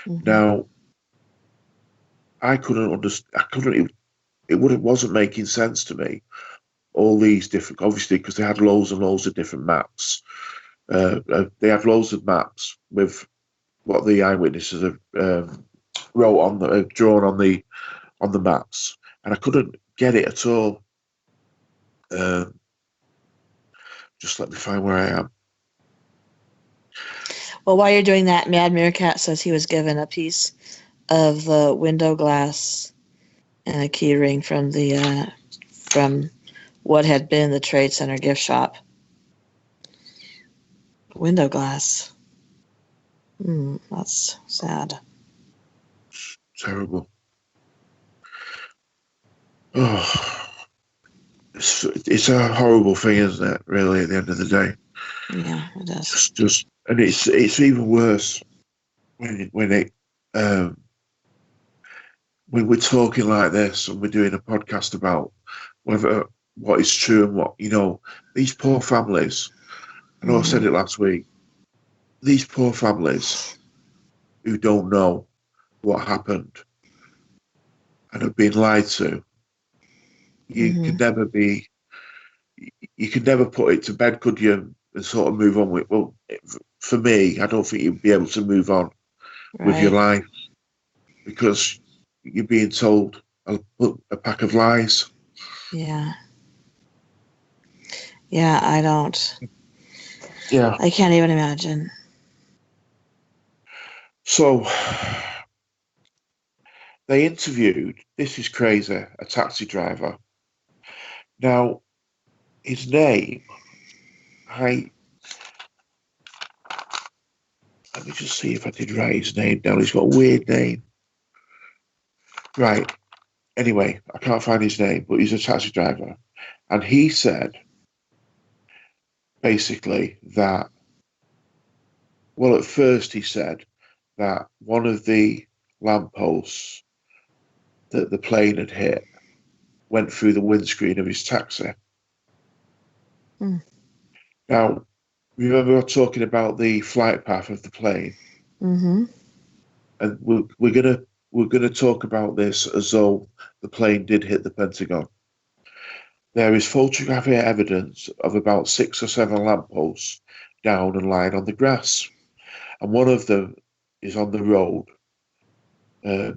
Mm-hmm. Now, I couldn't understand. It wasn't making sense to me. All these different, obviously, because they had loads and loads of different maps. They had loads of maps with what the eyewitnesses have wrote on drawn on the maps, and I couldn't get it at all. Just let me find where I am. Well, while you're doing that, Mad Meerkat says he was given a piece of the window glass and a key ring from from what had been the Trade Center gift shop. Window glass. That's sad. Terrible. Oh, it's a horrible thing, isn't it? Really, at the end of the day, Yeah, it is. and it's even worse when when we're talking like this and we're doing a podcast about whether what is true and what, these poor families. I know I said it last week. These poor families who don't know what happened and have been lied to. You could never put it to bed, could you? And sort of move on with. Well, for me, I don't think you'd be able to move on with your life because you're being told a pack of lies. Yeah. Yeah, I don't. Yeah. I can't even imagine. So they interviewed, this is crazy, a taxi driver. Now, his name, let me just see if I did write his name down. He's got a weird name. Right. Anyway, I can't find his name, but he's a taxi driver. And he said, basically, that, well, at first he said that one of the lampposts that the plane had hit went through the windscreen of his taxi. Hmm. Now, remember we were talking about the flight path of the plane, Mm-hmm. and we're gonna talk about this as though the plane did hit the Pentagon. There is photographic evidence of about 6 or 7 lampposts down and lying on the grass, and one of them is on the road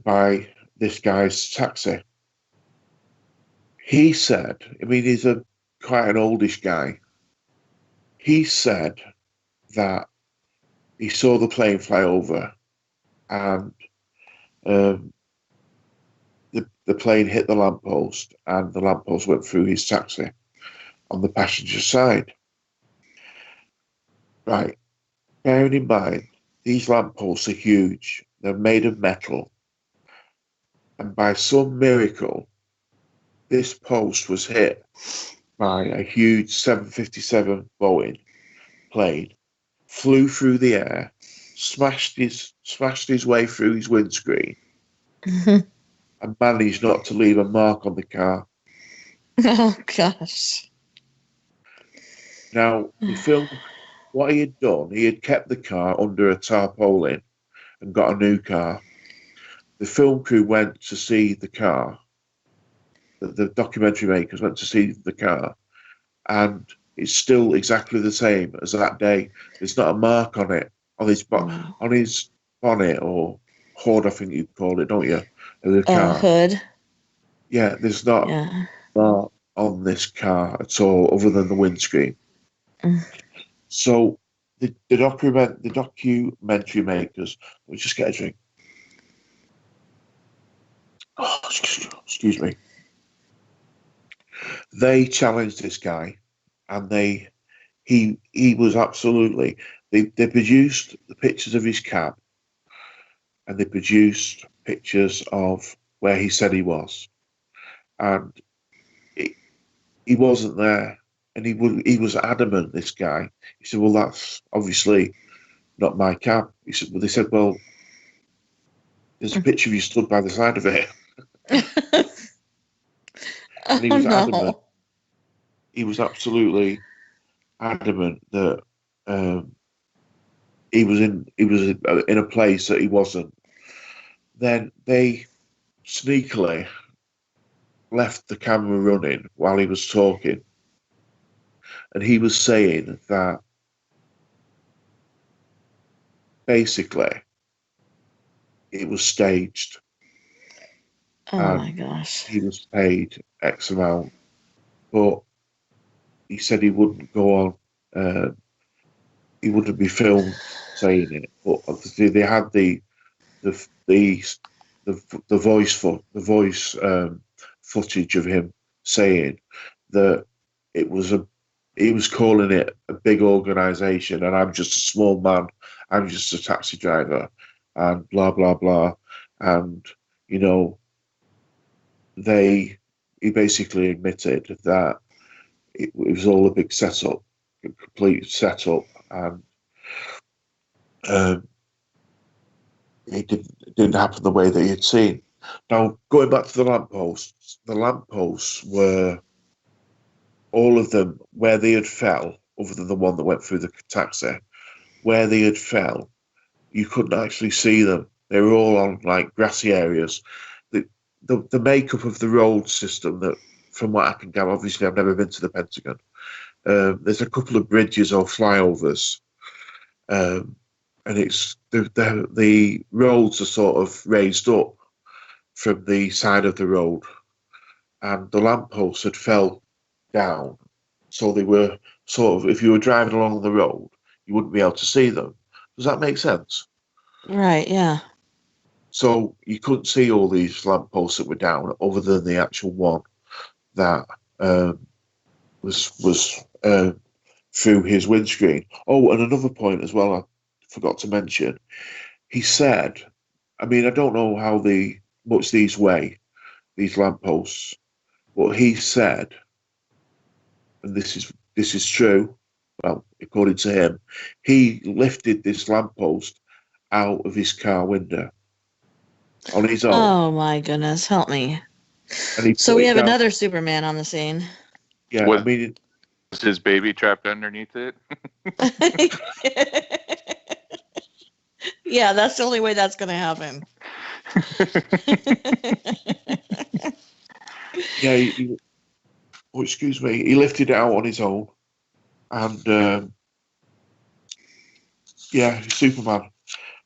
by this guy's taxi. He said, I mean, he's quite an oldish guy. He said that he saw the plane fly over, and um, the plane hit the lamppost, and the lamppost went through his taxi on the passenger side. Right. Bearing in mind, these lampposts are huge. They're made of metal, and by some miracle, this post was hit by a huge 757 Boeing plane, flew through the air, smashed his way through his windscreen, and managed not to leave a mark on the car. Oh gosh. Now, the film, what he had done, he had kept the car under a tarpaulin and got a new car. The film crew went to see the car. The documentary makers went to see the car, and it's still exactly the same as that day. There's not a mark on it Wow. on his bonnet or hood, I think you call it, don't you? Of the car. Hood. Yeah, there's not Yeah. a mark on this car at all, other than the windscreen. Mm. So the documentary makers. Let me just get a drink. Oh, excuse me. They challenged this guy, and he was absolutely. They produced the pictures of his cab, and they produced pictures of where he said he was, and he wasn't there, and he was adamant. This guy, he said, "Well, that's obviously not my cab." He said, "Well," they said, "Well, there's a picture of you stood by the side of it," and he Oh was adamant. no. He was absolutely adamant that he was in a place that he wasn't. Then they sneakily left the camera running while he was talking, and he was saying that basically it was staged Oh my and gosh. he was paid X amount, but he said he wouldn't go on. He wouldn't be filmed saying it, but obviously they had the the the voice footage of him saying that it was a he was calling it a big organization, and I'm just a small man. I'm just a taxi driver, and blah blah blah, and you know they he basically admitted that it was all a big setup, a complete setup, and um, it didn't happen the way that he had seen. Now, going back to the lampposts were all of them where they had fell, other than the one that went through the taxi, where they had fell, you couldn't actually see them. They were all on like grassy areas. The makeup of the road system that, from what I can gather, obviously I've never been to the Pentagon. There's a couple of bridges or flyovers, and it's the roads are sort of raised up from the side of the road, and the lampposts had fell down, so they were sort of, if you were driving along the road, you wouldn't be able to see them. Does that make sense? Right, yeah. So you couldn't see all these lampposts that were down, other than the actual one that was through his windscreen. Oh, and another point as well, I forgot to mention. He said, I mean, I don't know how much these weigh, these lampposts, but he said, and this is true. Well, according to him, he lifted this lamppost out of his car window on his own, Oh my goodness, help me. and he So put we it have down. another Superman on the scene. Yeah, Was I mean, his baby trapped underneath it? Yeah, that's the only way that's going to happen. yeah. Oh, excuse me. He lifted it out on his own, and yeah, Superman.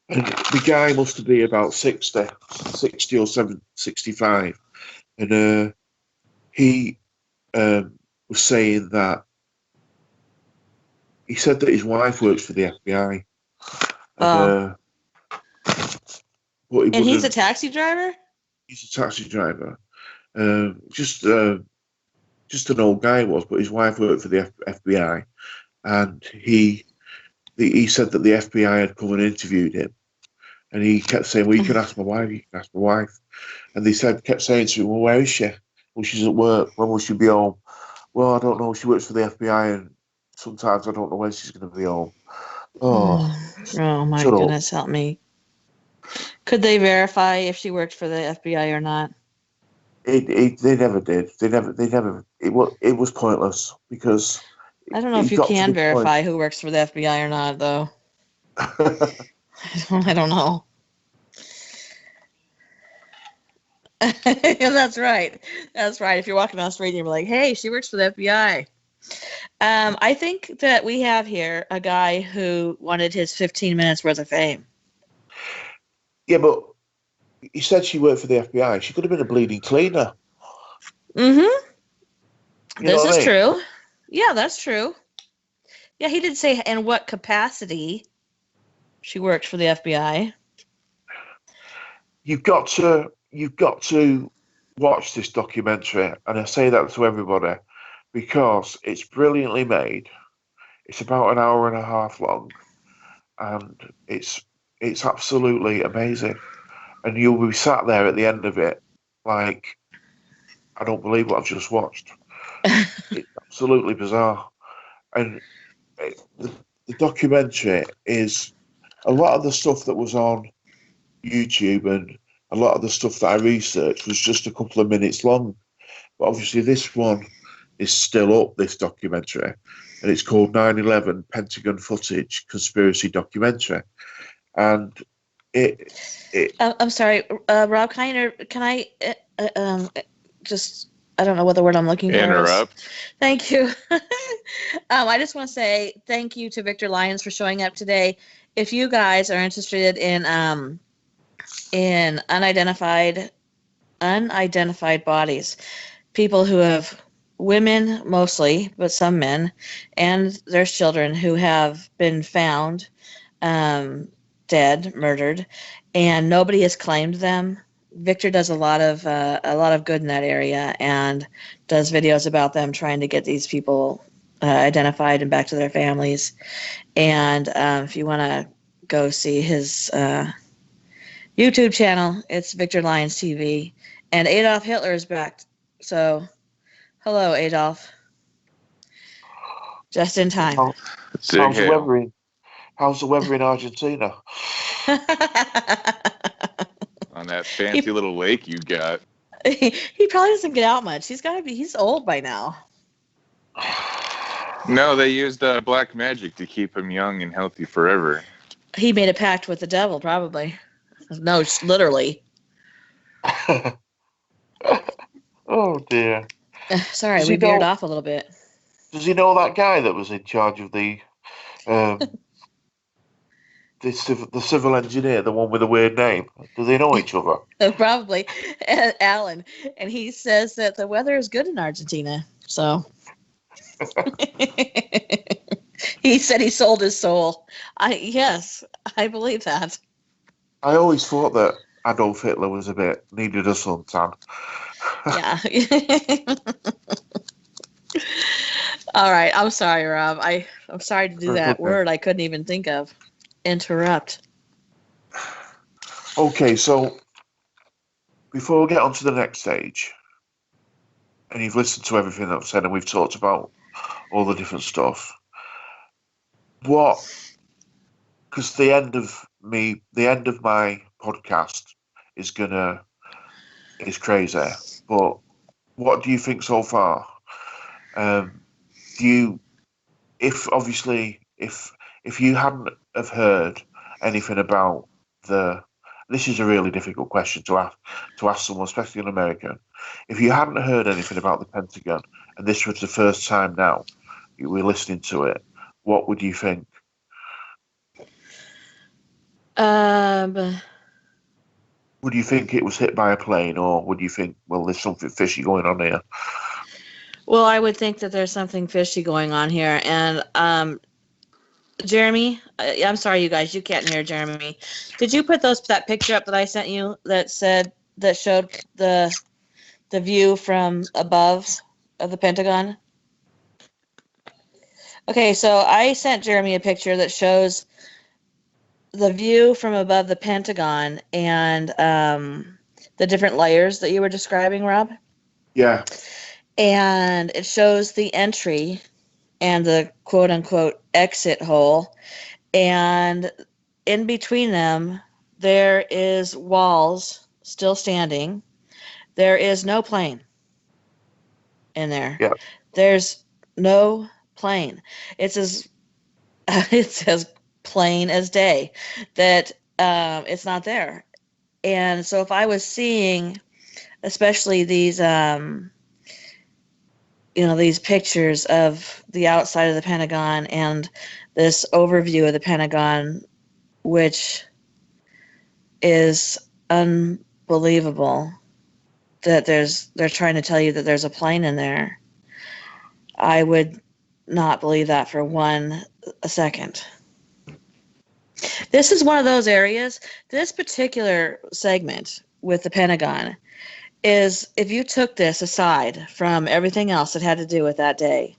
And the guy must be about 60 or 65. And he was saying that he said that his wife works for the FBI. And, Oh. but he And he's a wouldn't, taxi driver? he's a taxi driver. Just an old guy he was, but his wife worked for the FBI. And he said that the FBI had come and interviewed him. And he kept saying, well, you can ask my wife, you can ask my wife. And they kept saying to him, well, where is she? Well, she's at work. When will she be home? Well, I don't know. She works for the FBI, and sometimes I don't know when she's going to be home. Oh, Oh my shut up. goodness, help me. Could they verify if she worked for the FBI or not? They never did. They never. It was pointless because I don't know he if you got to can the point. verify who works for the FBI or not, though. I don't know. That's right. That's right. If you're walking down the street and you're like, hey, she works for the FBI. I think that we have here a guy who wanted his 15 minutes worth of fame. Yeah, but he said she worked for the FBI. She could have been a bleeding cleaner. Mm-hmm. You know This what is I mean? true. Yeah, that's true. Yeah, he did say in what capacity she worked for the FBI. You've got to watch this documentary, and I say that to everybody because it's brilliantly made. It's about an hour and a half long, and it's absolutely amazing. And you'll be sat there at the end of it, like, I don't believe what I've just watched. It's absolutely bizarre. And the documentary is a lot of the stuff that was on YouTube and a lot of the stuff that I researched was just a couple of minutes long. But obviously, this one is still up, this documentary, and it's called 9/11 Pentagon Footage Conspiracy Documentary. And it I'm sorry, Rob. Can I just? I don't know what the word I'm looking for is. Interrupt. Thank you. I just want to say thank you to Victor Lyons for showing up today. If you guys are interested in unidentified bodies, people who have women mostly, but some men, and there's children who have been found dead, murdered, and nobody has claimed them. Victor does a lot of good in that area and does videos about them trying to get these people identified and back to their families. And if you want to go see his YouTube channel, it's Victor Lyons TV. And Adolf Hitler is back. So, hello, Adolf. Just in time. how's the weather in Argentina? On that fancy little lake you got. He probably doesn't get out much. He's old by now. No, they used black magic to keep him young and healthy forever. He made a pact with the devil, probably. No, literally. Oh dear. Sorry, we veered off a little bit. Does he know that guy that was in charge of the the civil engineer, the one with a weird name? Do they know each other? Probably Alan, and he says that the weather is good in Argentina. So he said he sold his soul. Yes, I believe that. I always thought that Adolf Hitler was needed a suntan. Yeah. All right. I'm sorry, Rob. I'm sorry to do that Okay. word I couldn't even think of. Interrupt. Okay, so before we get on to the next stage, and you've listened to everything that I've said, and we've talked about all the different stuff. Because the end of my podcast is crazy. But what do you think so far? If you hadn't have heard anything about this is a really difficult question to ask someone, especially an American. If you hadn't heard anything about the Pentagon, and this was the first time now you were listening to it, what would you think? Would you think it was hit by a plane, or would you think, well, there's something fishy going on here? Well, I would think that there's something fishy going on here. And Jeremy, I'm sorry, you guys, you can't hear Jeremy. Did you put that picture up that I sent you that showed the view from above of the Pentagon? Okay, so I sent Jeremy a picture that shows the view from above the Pentagon and the different layers that you were describing, Rob. Yeah. And it shows the entry and the quote-unquote exit hole. And in between them, there is walls still standing. There is no plane in there. Yeah. There's no plane. It's as plain as day that it's not there. And so if I was seeing, especially these these pictures of the outside of the Pentagon and this overview of the Pentagon, which is unbelievable, that they're trying to tell you that there's a plane in there, I would not believe that for a second. This is one of those areas, this particular segment with the Pentagon is, if you took this aside from everything else that had to do with that day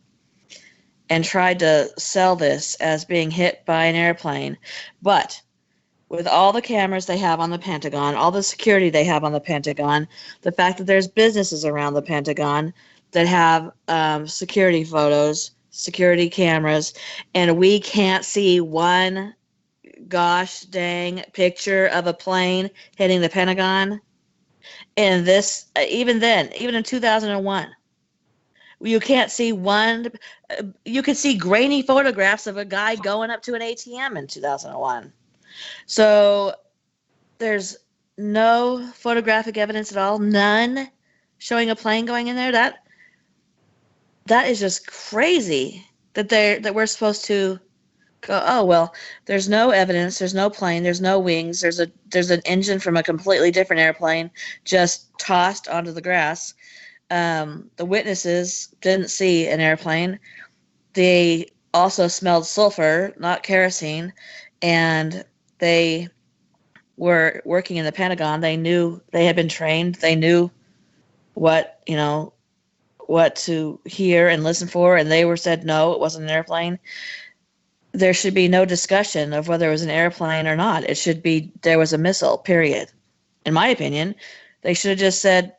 and tried to sell this as being hit by an airplane, but with all the cameras they have on the Pentagon, all the security they have on the Pentagon, the fact that there's businesses around the Pentagon that have security photos, security cameras, and we can't see one gosh dang picture of a plane hitting the Pentagon. And this, even in 2001, you can't see one. You could see grainy photographs of a guy going up to an ATM in 2001. So there's no photographic evidence at all, none showing a plane going in there. That is just crazy that we're supposed to go, oh well, there's no evidence, there's no plane, there's no wings, there's an engine from a completely different airplane just tossed onto the grass. The witnesses didn't see an airplane. They also smelled sulfur, not kerosene, and they were working in the Pentagon. They knew, they had been trained. They knew what to hear and listen for, and they said no, it wasn't an airplane. There should be no discussion of whether it was an airplane or not. It should be there was a missile, period. In my opinion, they should have just said,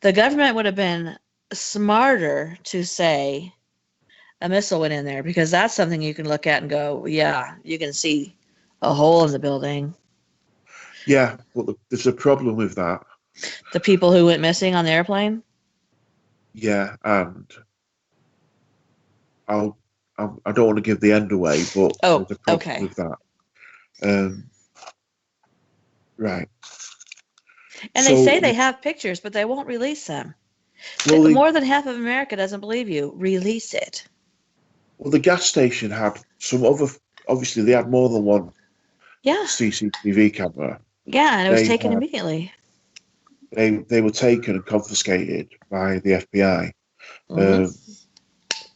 the government would have been smarter to say a missile went in there, because that's something you can look at and go, yeah, you can see a hole in the building. Yeah, well, there's a problem with that. The people who went missing on the airplane? Yeah, and I don't want to give the end away, but there's a problem with that. Right. And they say they have pictures, but they won't release them. Well, more than half of America doesn't believe you. Release it. Well, the gas station had some other. Obviously, they had more than one Yeah. CCTV camera. Yeah, and it was They taken immediately. they were taken and confiscated by the FBI. Hmm.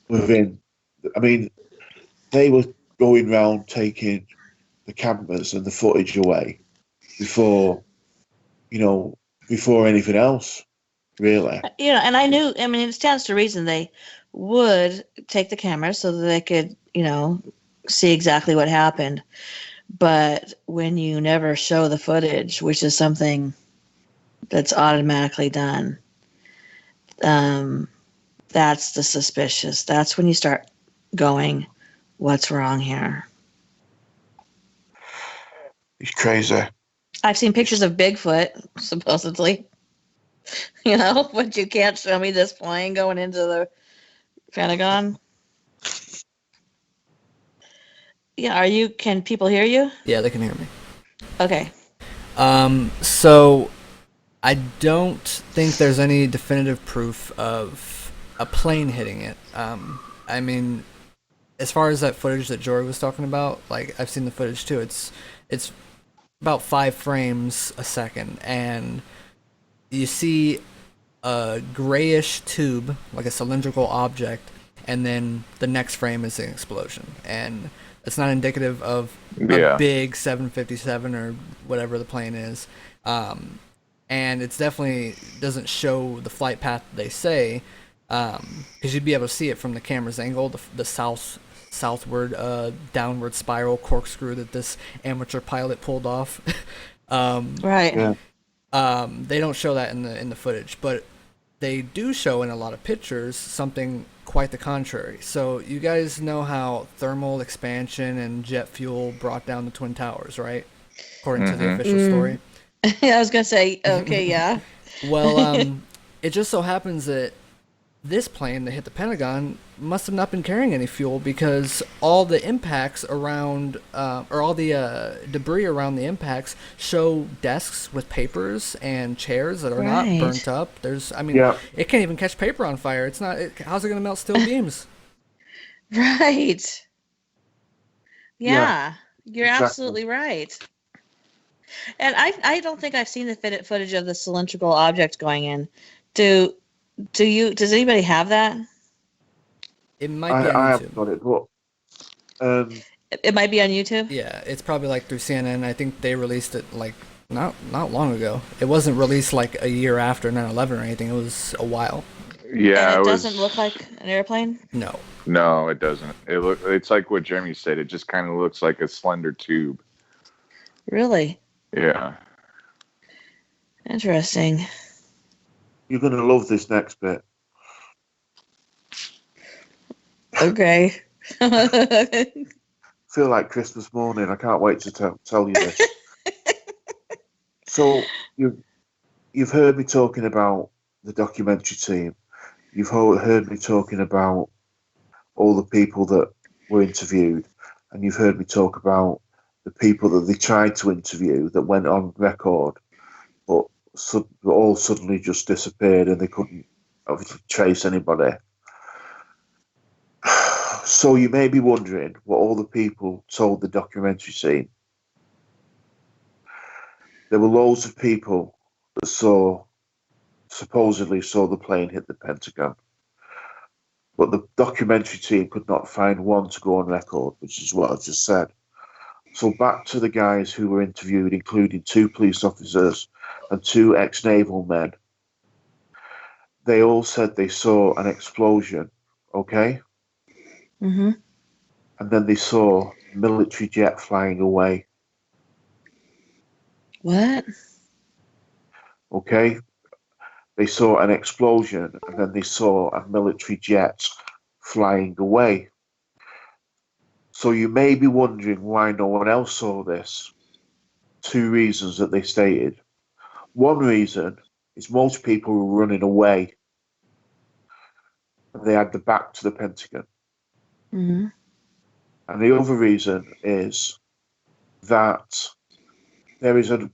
Within, I mean, they were going around taking the cameras and the footage away before, you know, before anything else, really. And I mean, it stands to reason they would take the camera so that they could, see exactly what happened. But when you never show the footage, which is something that's automatically done, um, that's the suspicious. That's when you start going, what's wrong here? It's crazy. I've seen pictures of Bigfoot, supposedly, but you can't show me this plane going into the Pentagon. Yeah, can people hear you? Yeah, they can hear me. Okay. So I don't think there's any definitive proof of a plane hitting it. I mean, as far as that footage that Jory was talking about, like I've seen the footage too. It's about 5 frames a second, and you see a grayish tube, like a cylindrical object, and then the next frame is an explosion. And it's not indicative of a big 757 or whatever the plane is. And it's definitely doesn't show the flight path they say, because you'd be able to see it from the camera's angle, the southward downward spiral corkscrew that this amateur pilot pulled off. Right. Yeah. They don't show that in the footage, but they do show in a lot of pictures something quite the contrary. So you guys know how thermal expansion and jet fuel brought down the Twin Towers, right? According to the official story. Yeah, I was gonna say, okay, yeah. Well, it just so happens that this plane that hit the Pentagon must have not been carrying any fuel, because all the impacts around, or all the debris around the impacts show desks with papers and chairs that are not Right. burnt up. Yeah. It can't even catch paper on fire. It's not. How's it going to melt steel beams? Right. Yeah, you're exactly. absolutely right. And I don't think I've seen the footage of the cylindrical object going in. Does anybody have that? It might be on I YouTube. haven't got it, but It might be on YouTube. Yeah, it's probably like through CNN. I think they released it like not long ago. It wasn't released like a year after 9/11 or anything. It was a while. Yeah, And it doesn't look like an airplane. No. No, it doesn't. It's like what Jeremy said. It just kind of looks like a slender tube. Really Yeah. interesting. you're going to love this next bit. Okay. Feel like Christmas morning. I can't wait to tell you this. So you've heard me talking about the documentary team. You've heard me talking about all the people that were interviewed, and you've heard me talk about the people that they tried to interview that went on record, but all suddenly just disappeared, and they couldn't obviously trace anybody. So you may be wondering what all the people told the documentary team. There were loads of people that supposedly saw the plane hit the Pentagon, but the documentary team could not find one to go on record, which is what I just said. So back to the guys who were interviewed, including 2 police officers and 2 ex-naval men. They all said they saw an explosion, okay? Mm-hmm. And then they saw a military jet flying away, What? okay? They saw an explosion, and then they saw a military jet flying away. So you may be wondering why no one else saw this. 2 reasons that they stated. One reason is most people were running away, and they had the back to the Pentagon. Mm-hmm. And the other reason is that there is an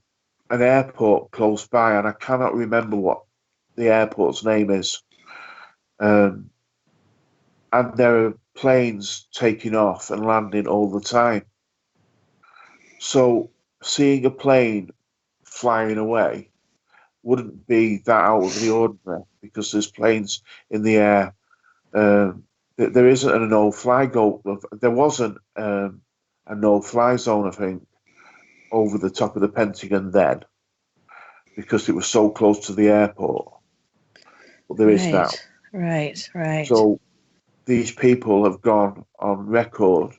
airport close by, and I cannot remember what the airport's name is. And there are planes taking off and landing all the time. So seeing a plane flying away wouldn't be that out of the ordinary because there's planes in the air. There isn't a no-fly go. There wasn't a no-fly zone, I think, over the top of the Pentagon then because it was so close to the airport. But there is now. Right. So these people have gone on record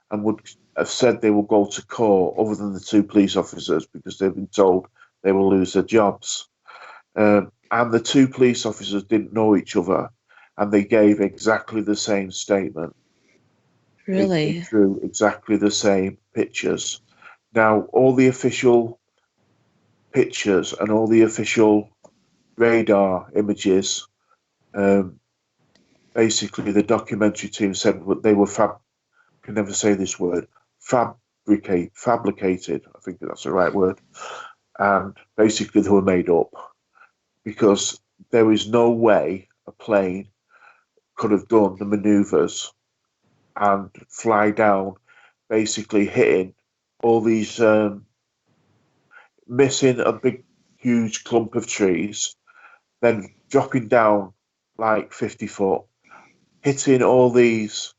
and would have said they will go to court, other than the two police officers, because they've been told they will lose their jobs. And the two police officers didn't know each other, and they gave exactly the same statement. They Really? drew exactly the same pictures. Now, all the official pictures and all the official radar images, basically the documentary team said they were I can never say this word, fabricated, I think that's the right word, and basically they were made up because there is no way a plane could have done the maneuvers and fly down, basically hitting all these, missing a big, huge clump of trees, then dropping down like 50 foot, hitting all these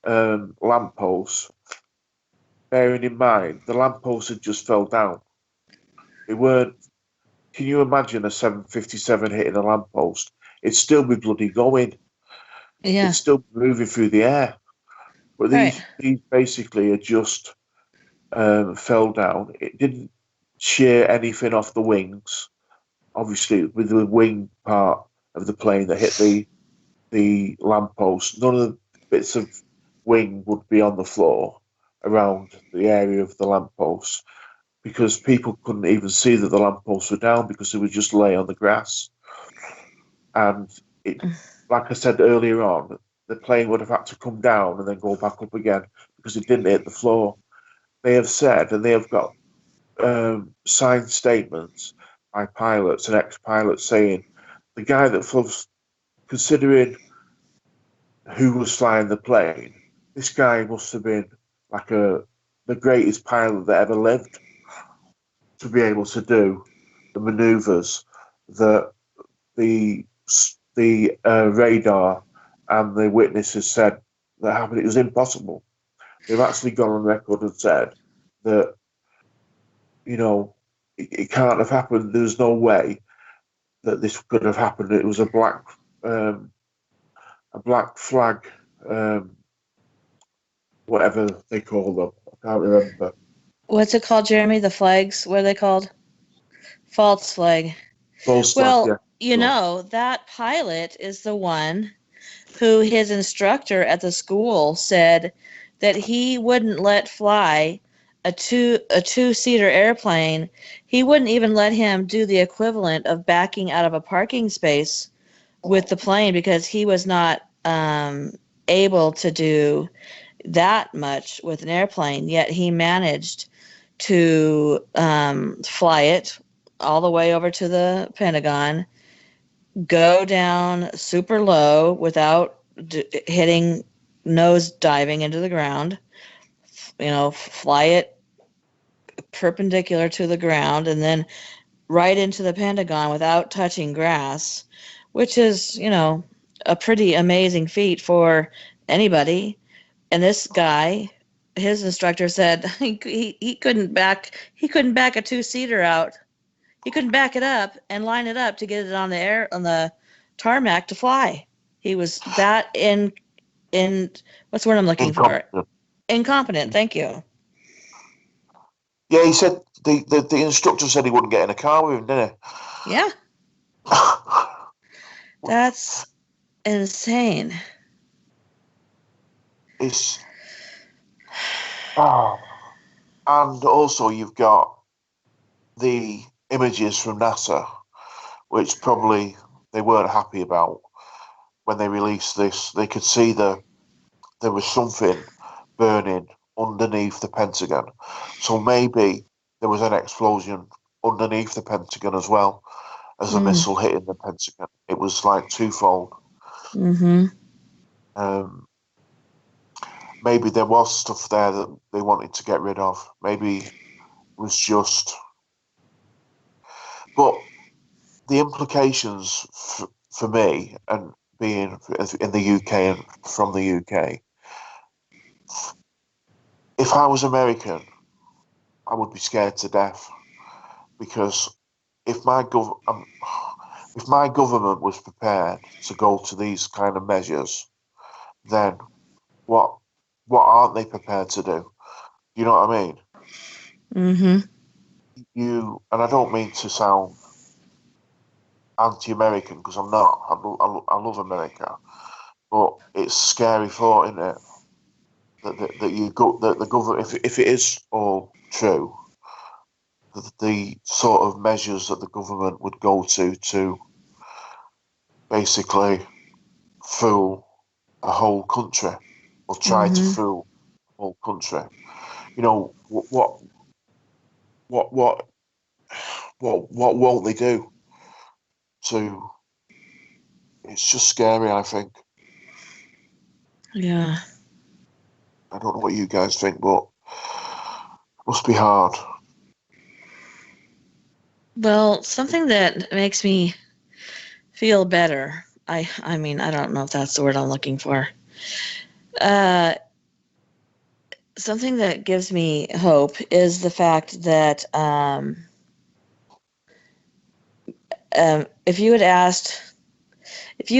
lampposts. Bearing in mind, the lampposts had just fell down. They weren't. Can you imagine a 757 hitting a lamppost? It'd still be bloody going. Yeah. It's still moving through the air. But these basically are just fell down. It didn't shear anything off the wings. Obviously, with the wing part of the plane that hit the lamppost, none of the bits of wing would be on the floor around the area of the lamppost because people couldn't even see that the lampposts were down because they would just lay on the grass. And it, like I said earlier on, the plane would have had to come down and then go back up again because it didn't hit the floor. They have said, and they have got signed statements by pilots and ex-pilots saying the guy that was considering who was flying the plane, this guy must have been like the greatest pilot that ever lived to be able to do the maneuvers that the radar and the witnesses said that happened. It was impossible. They've actually gone on record and said that, you know, it can't have happened. There's no way that this could have happened. It was a black flag, whatever they call them. I can't remember. What's it called, Jeremy? The flags? What are they called? False flag. False Well, flag, you know, that pilot is the one who his instructor at the school said that he wouldn't let fly a two-seater airplane. He wouldn't even let him do the equivalent of backing out of a parking space with the plane because he was not able to do that much with an airplane. Yet he managed to fly it all the way over to the Pentagon, go down super low without hitting nose diving into the ground, you know, fly it perpendicular to the ground and then right into the Pentagon without touching grass, which is, you know, a pretty amazing feat for anybody. And this guy, his instructor said he couldn't back a two-seater out. He couldn't back it up and line it up to get it on the tarmac to fly. He was that in what's the word I'm looking for? Incompetent. Thank you. Yeah, he said the instructor said he wouldn't get in a car with him, didn't he? Yeah. That's insane. It's and also you've got the images from NASA, which probably they weren't happy about when they released this. They could see there was something burning underneath the Pentagon. So maybe there was an explosion underneath the Pentagon as well as a missile hitting the Pentagon. It was like twofold. Mm-hmm. Maybe there was stuff there that they wanted to get rid of. Maybe was just. But the implications for me, and being in the UK and from the UK, if I was American, I would be scared to death, because if my if my government was prepared to go to these kind of measures, then what aren't they prepared to do? You know what I mean? Mm-hmm. And I don't mean to sound anti-American, because I'm not. I love America, but it's scary thought, isn't it? That you go that the government, if it is all true, the sort of measures that the government would go to basically fool a whole country, or try to Mm-hmm. fool a whole country. You know what won't they do to? It's just scary. I think. Yeah. I don't know what you guys think, but it must be hard. Well, something that makes me feel better. I mean, I don't know if that's the word I'm looking for. Uh, Something that gives me hope is the fact that if you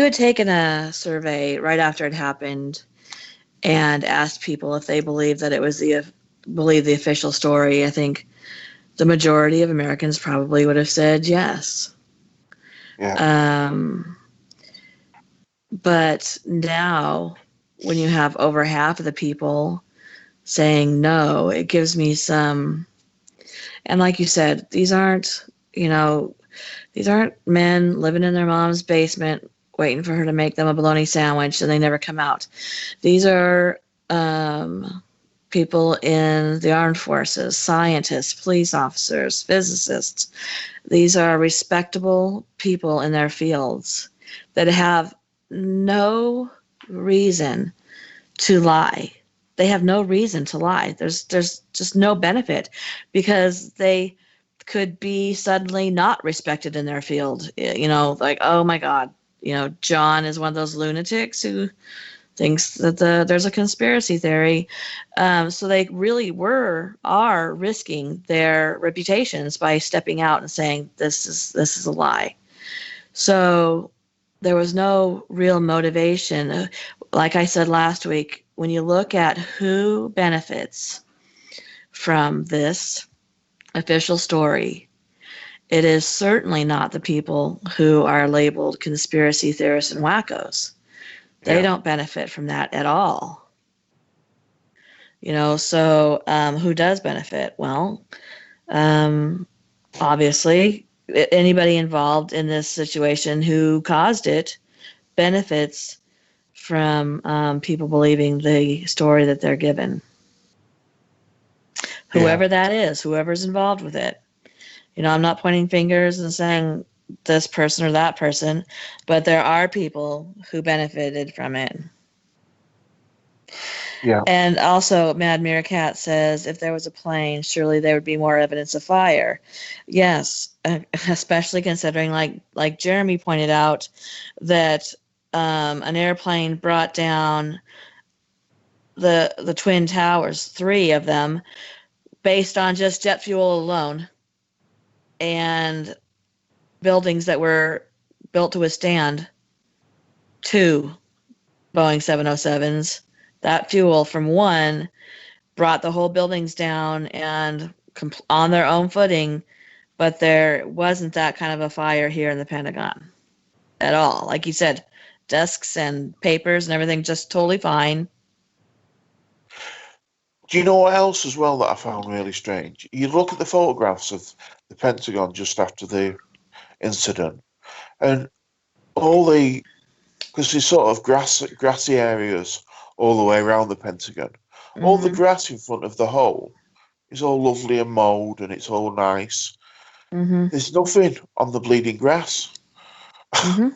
had taken a survey right after it happened and asked people if they believed that it was the official story, I think the majority of Americans probably would have said yes. Yeah, But now, when you have over half of the people saying no, it gives me some. And like you said, these aren't men living in their mom's basement waiting for her to make them a bologna sandwich and they never come out. These are people in the armed forces, scientists, police officers, physicists. These are respectable people in their fields that have no reason to lie. They have no reason to lie. There's just no benefit, because they could be suddenly not respected in their field. Like, oh my God, John is one of those lunatics who thinks that there's a conspiracy theory. So they really are risking their reputations by stepping out and saying this is a lie. So there was no real motivation. Like I said last week, when you look at who benefits from this official story, it is certainly not the people who are labeled conspiracy theorists and wackos. They yeah, don't benefit from that at all. So who does benefit? Well, obviously, anybody involved in this situation who caused it benefits from people believing the story that they're given. yeah. Whoever that is, whoever's involved with it. I'm not pointing fingers and saying this person or that person, but there are people who benefited from it. Yeah, And also, Mad Meerkat says if there was a plane, surely there would be more evidence of fire. Yes, especially considering, like Jeremy pointed out, that an airplane brought down the Twin Towers, 3 of them, based on just jet fuel alone, and buildings that were built to withstand 2 Boeing 707s. That fuel from one brought the whole buildings down and on their own footing, but there wasn't that kind of a fire here in the Pentagon at all. Like you said, desks and papers and everything just totally fine. Do you know what else as well that I found really strange? You look at the photographs of the Pentagon just after the incident, and because there's sort of grassy areas all the way around the Pentagon. All the Mm-hmm. grass in front of the hole is all lovely and mowed, and it's all nice. Mm-hmm. There's nothing on the bleeding grass. Mm-hmm.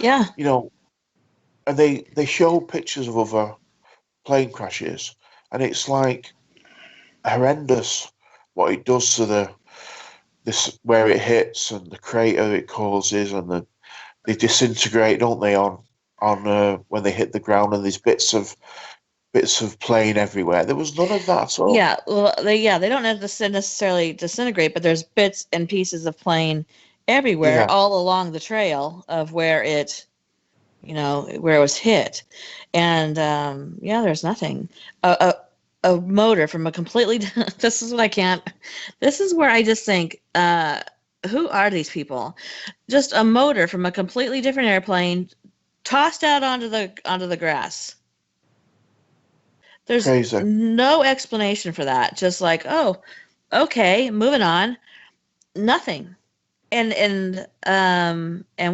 Yeah. You know, and they show pictures of other plane crashes, and it's like horrendous. what it does to this where it hits and the crater it causes, and they disintegrate, don't they, on when they hit the ground, and there's bits of plane everywhere. There was none of that at all. Yeah, well, they don't necessarily disintegrate, but there's bits and pieces of plane everywhere, Yeah. all along the trail of where it, where it was hit, and there's nothing. A motor from a completely. This is what I can't. This is where I just think, who are these people? Just a motor from a completely different airplane tossed out onto the grass. There's Crazy. no explanation for that. Just like, oh, okay, moving on. Nothing. And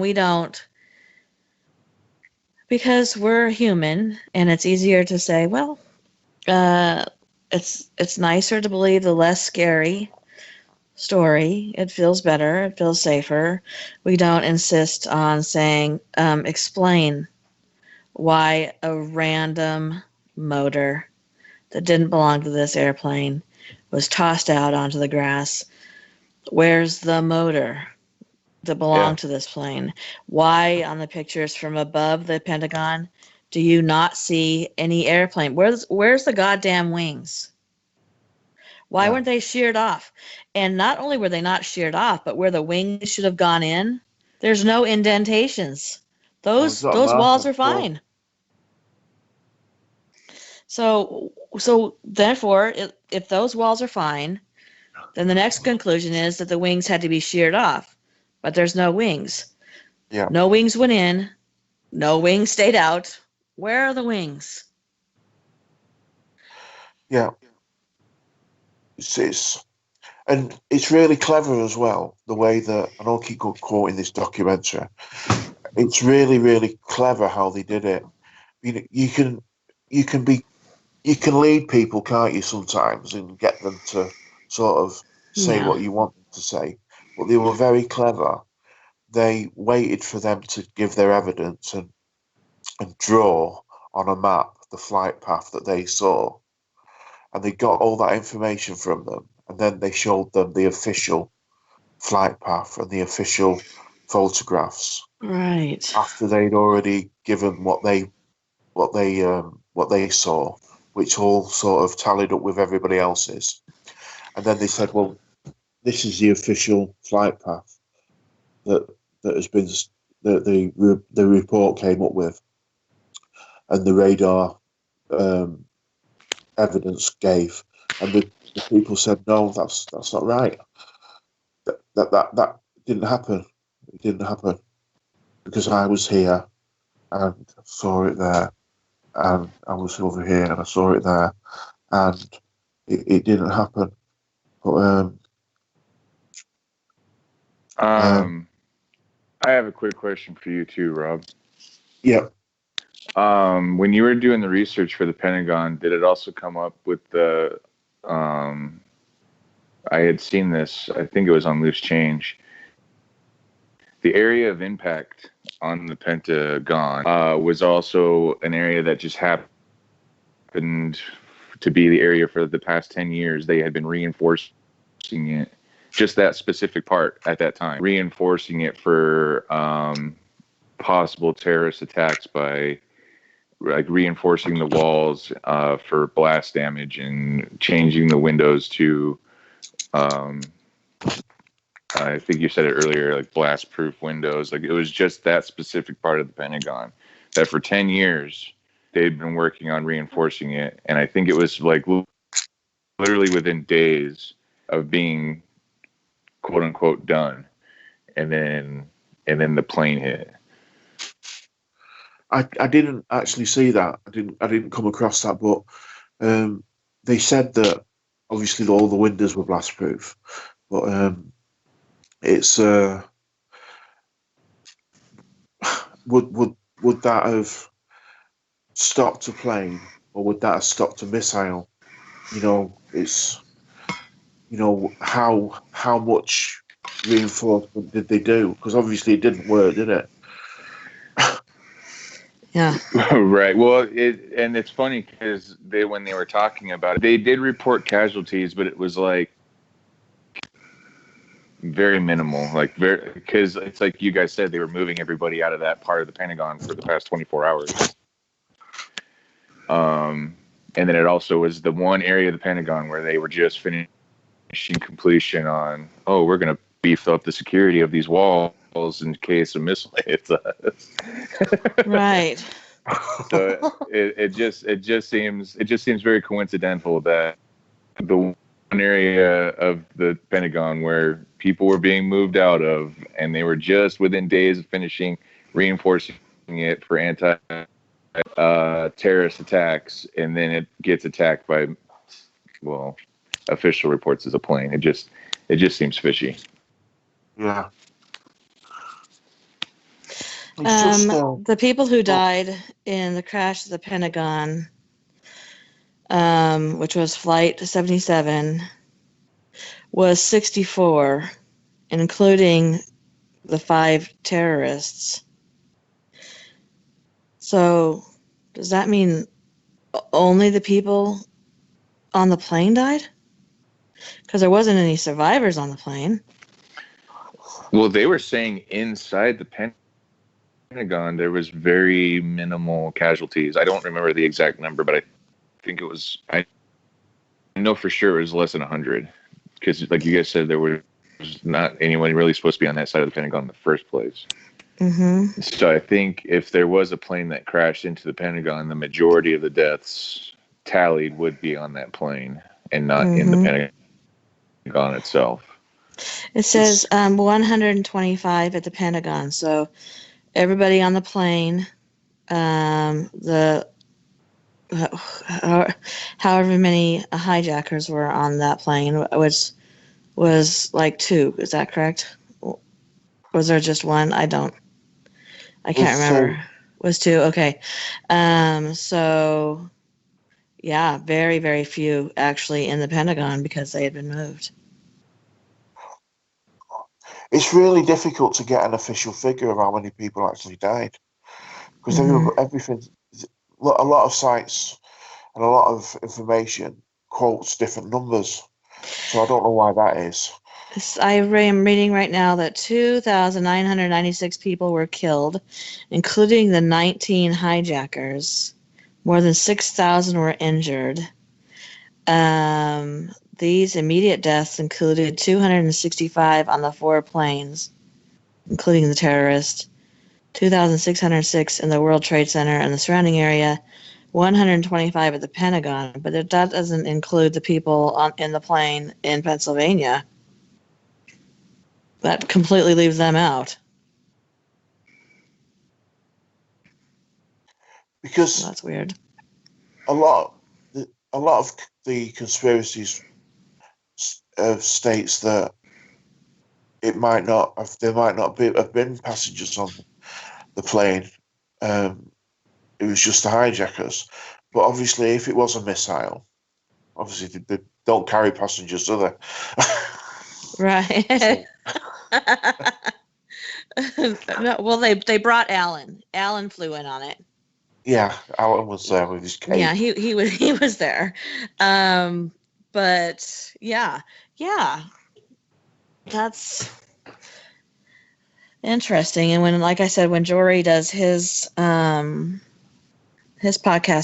we don't, because we're human, and it's easier to say, well, it's nicer to believe the less scary story. It feels better. It feels safer. We don't insist on saying, explain why a random motor that didn't belong to this airplane was tossed out onto the grass. Where's the motor that belonged to this plane? Why, on the pictures from above the Pentagon, do you not see any airplane? Where's the goddamn wings? Why weren't they sheared off? And not only were they not sheared off, but where the wings should have gone in, there's no indentations. Those walls are fine. So therefore, if those walls are fine, then the next conclusion is that the wings had to be sheared off. But there's no wings. Yeah. No wings went in. No wings stayed out. Where are the wings? Yeah. And it's really clever as well, the way that, and I'll keep quoting this documentary, it's really, really clever how they did it. You can lead people, can't you, sometimes, and get them to sort of say what you want them to say. But they were very clever. They waited for them to give their evidence and draw on a map the flight path that they saw. And they got all that information from them. And then they showed them the official flight path and the official photographs. Right. After they'd already given what they saw, which all sort of tallied up with everybody else's. And then they said, well, this is the official flight path that has been that the report came up with, and the radar evidence gave, and the people said, no, that's not right. That didn't happen. It didn't happen because I was here and saw it there, and I was over here and I saw it there, and it didn't happen. But I have a quick question for you too, Rob. Yeah. When you were doing the research for the Pentagon, did it also come up with the? I had seen this. I think it was on Loose Change. The area of impact on the Pentagon was also an area that just happened to be the area for the past 10 years. They had been reinforcing it, just that specific part at that time, reinforcing it for possible terrorist attacks by like reinforcing the walls for blast damage and changing the windows to I think you said it earlier, like blast-proof windows. Like it was just that specific part of the Pentagon that for 10 years they'd been working on reinforcing it. And I think it was like literally within days of being quote unquote done. And then the plane hit. I didn't actually see that. I didn't come across that, but they said that obviously all the windows were blast-proof, but it's would that have stopped a plane, or would that have stopped a missile? It's how much reinforcement did they do? Because obviously it didn't work, did it? Yeah. Right. Well, it's funny because when they were talking about it, they did report casualties, but it was like very minimal, like very, because it's like you guys said, they were moving everybody out of that part of the Pentagon for the past 24 hours. And then it also was the one area of the Pentagon where they were just finishing completion on, oh, we're going to beef up the security of these walls in case a missile hits us. Right. So it just seems very coincidental that the one area of the Pentagon where people were being moved out of, and they were just within days of finishing reinforcing it for anti terrorist attacks, and then it gets attacked by, well, official reports as a plane. It just seems fishy. Yeah. It's just, The people who died in the crash of the Pentagon, which was Flight 77, was 64, including the 5 terrorists. So, does that mean only the people on the plane died? Because there wasn't any survivors on the plane. Well, they were saying inside the Pentagon there was very minimal casualties. I don't remember the exact number, but I think it was, I know for sure it was less than 100. Because, like you guys said, there was not anyone really supposed to be on that side of the Pentagon in the first place. Mm-hmm. So I think if there was a plane that crashed into the Pentagon, the majority of the deaths tallied would be on that plane and not in the Pentagon itself. It says 125 at the Pentagon. So everybody on the plane, however many hijackers were on that plane, which was like 2. Is that correct? Was there just one? I can't remember. Was 2? Okay. So yeah, very, very few actually in the Pentagon because they had been moved. it's really difficult to get an official figure of how many people actually died. Because everything, a lot of sites and a lot of information quotes different numbers. So I don't know why that is. I am reading right now that 2,996 people were killed, including the 19 hijackers. More than 6,000 were injured. These immediate deaths included 265 on the 4 planes, including the terrorist, 2,606 in the World Trade Center and the surrounding area, 125 at the Pentagon, but that doesn't include the people in the plane in Pennsylvania. That completely leaves them out. Because that's weird. A lot of the conspiracies states that there might not have been passengers on the plane. It was just the hijackers. But obviously, if it was a missile, obviously they don't carry passengers, do they? Right. No, well, they brought Alan. Alan flew in on it. Yeah, Alan was there with his cape. Yeah, he was there. But yeah, that's interesting. And when, like I said, when Jory does his podcast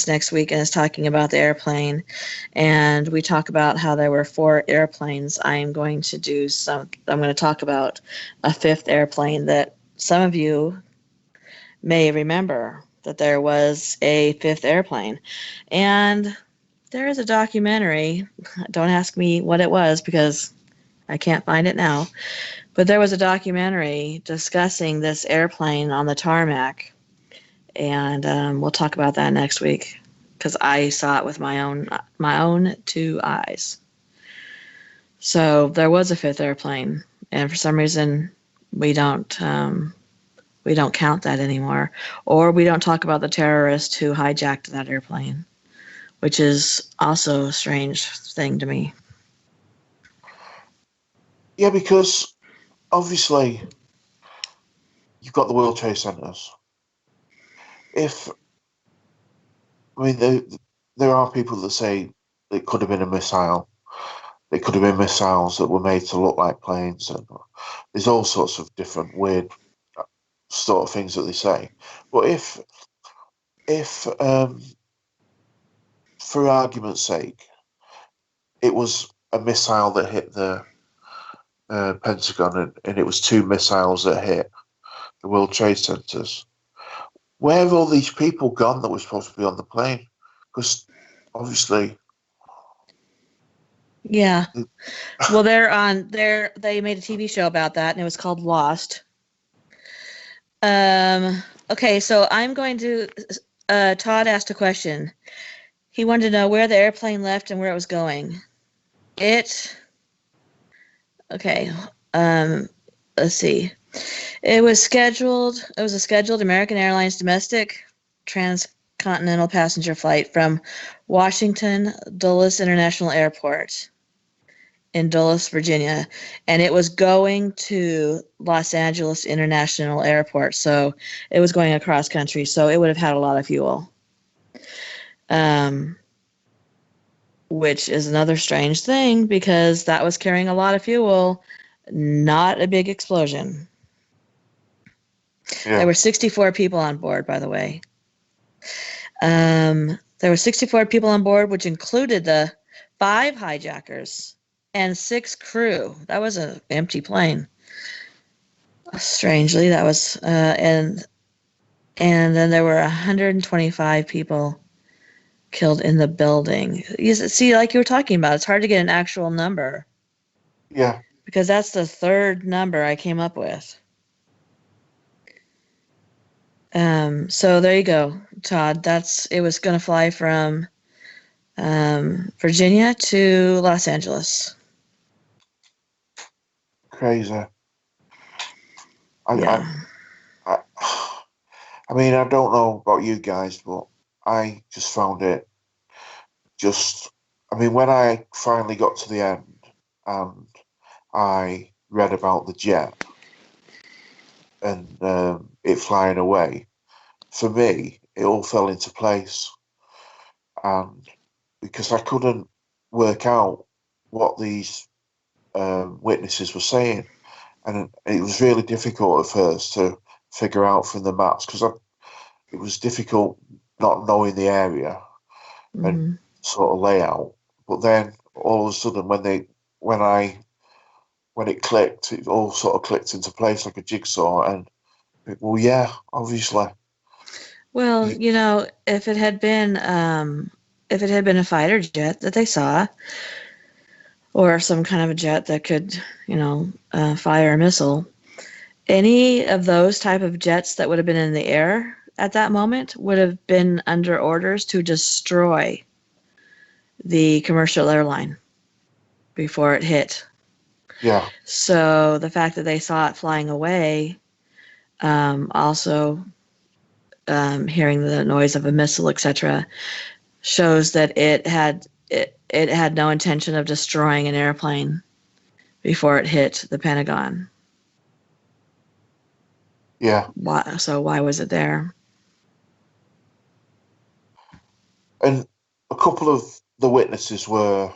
next week and is talking about the airplane, and we talk about how there were 4 airplanes, I'm going to talk about a 5th airplane that some of you may remember, that there was a 5th airplane. And there is a documentary. Don't ask me what it was because I can't find it now. But there was a documentary discussing this airplane on the tarmac. And we'll talk about that next week because I saw it with my own 2 eyes. So there was a 5th airplane. And for some reason, we don't count that anymore, or we don't talk about the terrorist who hijacked that airplane, which is also a strange thing to me. Yeah, because obviously you've got the World Trade Centers. There are people that say it could have been a missile, It could have been missiles that were made to look like planes, and there's all sorts of different weird sort of things that they say. But if for argument's sake, it was a missile that hit the Pentagon, and it was two missiles that hit the World Trade Centers, where have all these people gone that were supposed to be on the plane? Because obviously, Yeah. Well, they made a TV show about that, and it was called Lost. Okay, so I'm going to. Todd asked a question. He wanted to know where the airplane left and where it was going. Okay. Let's see. It was a scheduled American Airlines domestic transcontinental passenger flight from Washington Dulles International Airport in Dulles, Virginia, and it was going to Los Angeles International Airport. So it was going across country, so it would have had a lot of fuel. Which is another strange thing because that was carrying a lot of fuel, not a big explosion. yeah, There were 64 people on board, by the way. There were 64 people on board, which included the 5 hijackers and 6 crew. That was an empty plane. Strangely, that was and then there were 125 people killed in the building. See, like you were talking about, it's hard to get an actual number yeah, because that's the third number I came up with. So there you go, Todd. It was going to fly from Virginia to Los Angeles. crazy. Yeah. I, I mean, I don't know about you guys, but I just found it just. I mean, when I finally got to the end and I read about the jet and it flying away, for me, it all fell into place. And because I couldn't work out what these witnesses were saying, and it was really difficult at first to figure out from the maps because it was difficult not knowing the area and Mm-hmm. sort of layout. But then all of a sudden, when it clicked, it all sort of clicked into place like a jigsaw. And well, yeah, obviously, Well, if it had been a fighter jet that they saw, or some kind of a jet that could, fire a missile, any of those type of jets that would have been in the air at that moment would have been under orders to destroy the commercial airline before it hit. yeah, So the fact that they saw it flying away, also hearing the noise of a missile, etc., shows that it had no intention of destroying an airplane before it hit the Pentagon. yeah. Why was it there? And a couple of the witnesses were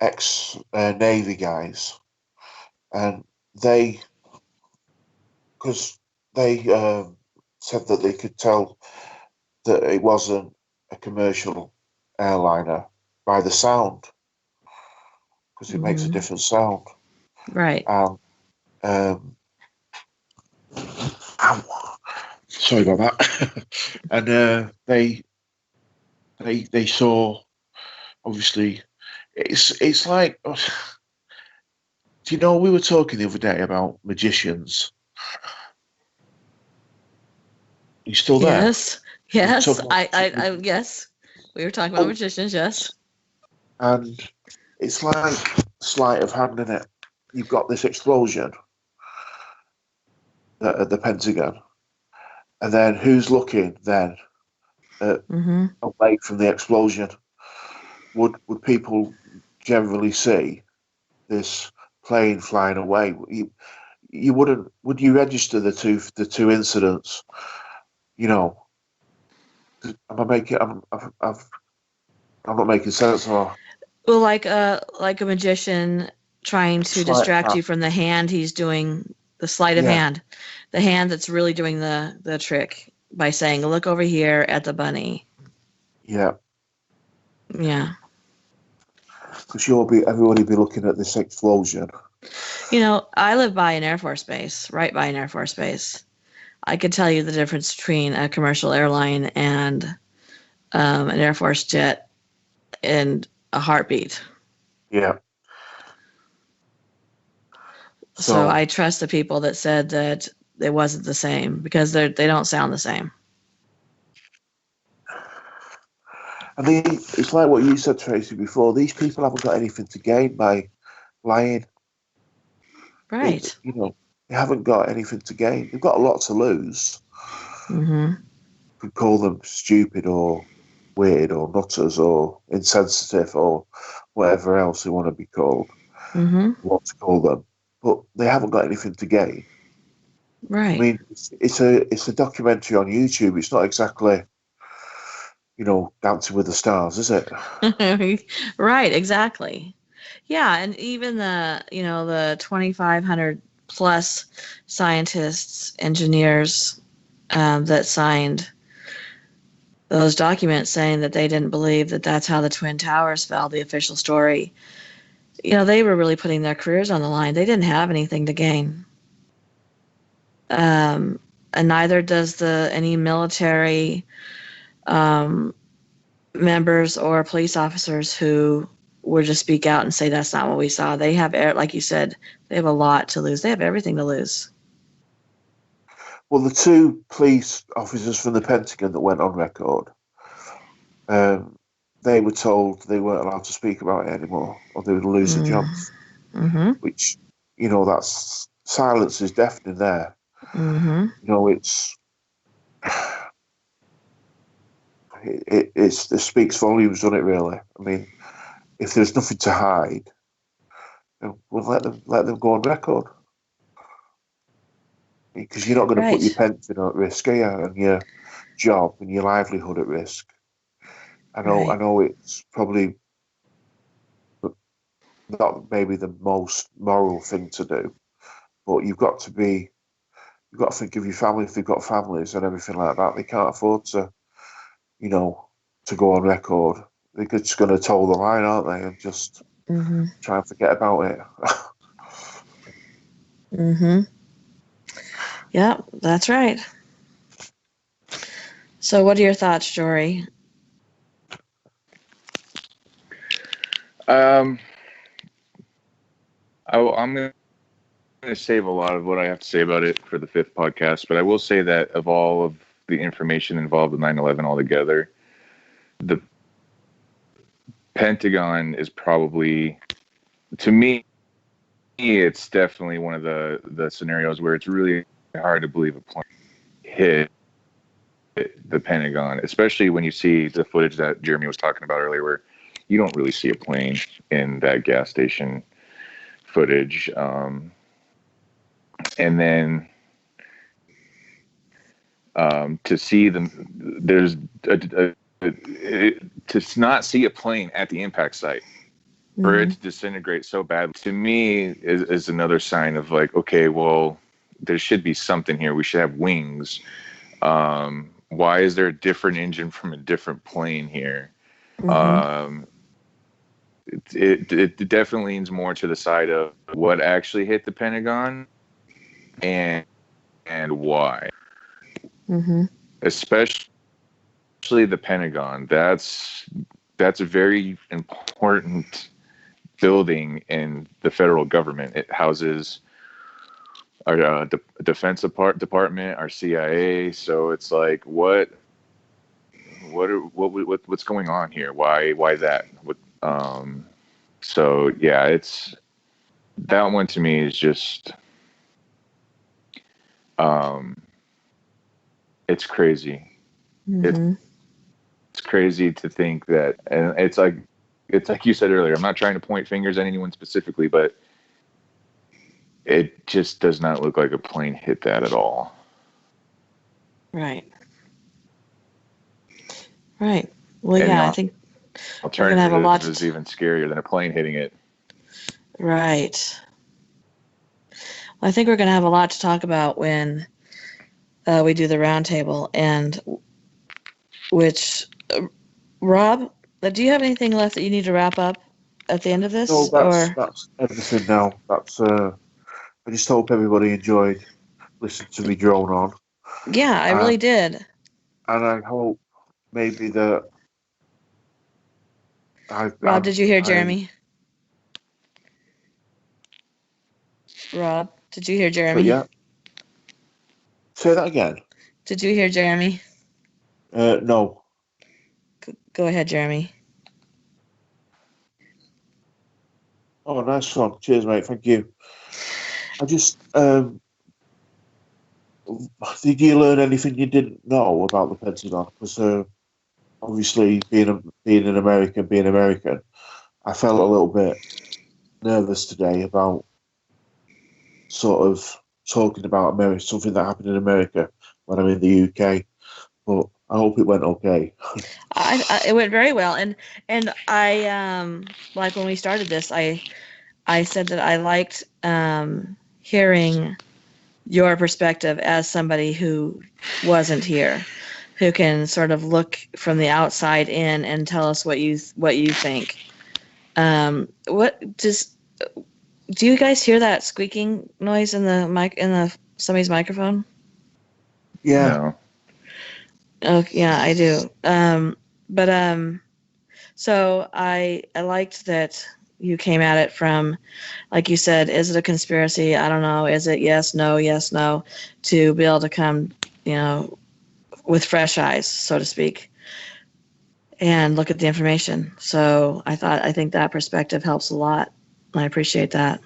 ex-Navy guys, and because they said that they could tell that it wasn't a commercial airliner by the sound, because it makes a Mm-hmm. different sound. Right. Um, ow, sorry about that. And they saw, obviously, it's like, do you know, we were talking the other day about magicians. You still there? Yes. Yes. Talking about Yes. We were talking about magicians. Yes. and it's like sleight of hand, isn't it? You've got this explosion at the Pentagon, and then who's looking then Mm-hmm. away from the explosion? Would people generally see this plane flying away? You wouldn't. Would you register the two incidents? You know, am I making? I'm not making sense. Or Well, like a magician trying to Sleight of distract hand. you from the hand he's doing, the sleight of Yeah. hand, the hand that's really doing the trick by saying, "Look over here at the bunny." Yeah. Yeah. Because everybody be looking at this explosion. You know, I live by an Air Force base, right by an Air Force base. I could tell you the difference between a commercial airline and an Air Force jet in a heartbeat. Yeah. So I trust the people that said that it wasn't the same because they don't sound the same. I mean, it's like what you said, Tracy, before. These people haven't got anything to gain by lying. Right. They haven't got anything to gain. They've got a lot to lose. Mm-hmm. You could call them stupid or weird or nutters or insensitive or whatever else they want to be called. Mm-hmm. What to call them, but they haven't got anything to gain. I Right. mean, it's a documentary on YouTube. It's not exactly, Dancing with the Stars, is it? Right, exactly. Yeah, and even the 2,500 plus scientists, engineers that signed those documents saying that they didn't believe that that's how the Twin Towers fell, the official story. They were really putting their careers on the line. They didn't have anything to gain. And neither does any military um, members or police officers who would just speak out and say that's not what we saw. They have, like you said, they have a lot to lose. They have everything to lose. Well, the two police officers from the Pentagon that went on record, they were told they weren't allowed to speak about it anymore, or they would lose their jobs. Mm-hmm. Which, that's silence is deafening there. Mm-hmm. It speaks volumes, doesn't it? Really. I mean, if there's nothing to hide, we'll let them go on record, because you're not going to put your Right. pension at risk, are you? And your job and your livelihood at risk. I Right. know it's probably not maybe the most moral thing to do, but you've got to think of your family if they've got families and everything like that. They can't afford to go on record. They're just going to toe the line, aren't they? And just Mm-hmm. try and forget about it. Mm-hmm. Yeah, that's right. So what are your thoughts, Jory? I'm going to save a lot of what I have to say about it for the fifth podcast, but I will say that of all of the information involved with 9/11 altogether, the Pentagon is probably, to me, it's definitely one of the scenarios where it's really hard to believe a plane hit the Pentagon, especially when you see the footage that Jeremy was talking about earlier, where you don't really see a plane in that gas station footage. And then to see them, there's to not see a plane at the impact site, for it to disintegrate so bad, to me is another sign of like, okay, well, there should be something here. We should have wings. Why is there a different engine from a different plane here? Mm-hmm. It definitely leans more to the side of what actually hit the Pentagon and why. Mm-hmm. Especially the Pentagon. That's a very important building in the federal government. It houses our defense department, our CIA. So it's like, what's going on here? Why that? So yeah, it's that one to me is just it's crazy. Mm-hmm. It's crazy to think that, and it's like you said earlier. I'm not trying to point fingers at anyone specifically, but it just does not look like a plane hit that at all. Right. Right. Well, And yeah, I think have a lot Alternative to is even scarier than a plane hitting it. Right. Well, I think we're going to have a lot to talk about when we do the roundtable, and which, Rob, do you have anything left that you need to wrap up at the end of No, this, that's or? everything now. I just hope everybody enjoyed listening to me drone on, Yeah, I and really did. I hope maybe that Rob, did you hear I Jeremy? Rob, did you hear but Jeremy? yeah, say that again. Did you hear Jeremy? No. Go ahead, Jeremy. Oh, nice one. Cheers, mate. Thank you. I just did you learn anything you didn't know about the Pentagon? Because obviously being being American, I felt a little bit nervous today about sort of talking about America, something that happened in America when I'm in the UK. But I hope it went okay. It went very well, and I like when we started this, I said that I liked hearing your perspective as somebody who wasn't here, who can sort of look from the outside in and tell us what you think. What do you guys hear that squeaking noise in the mic in the somebody's microphone? Yeah, No. Oh yeah, I do. But so I liked that you came at it from, like you said, is it a conspiracy? I don't know. Is it yes, no, to be able to come, you know, with fresh eyes, so to speak, and look at the information. So I think that perspective helps a lot. I appreciate that.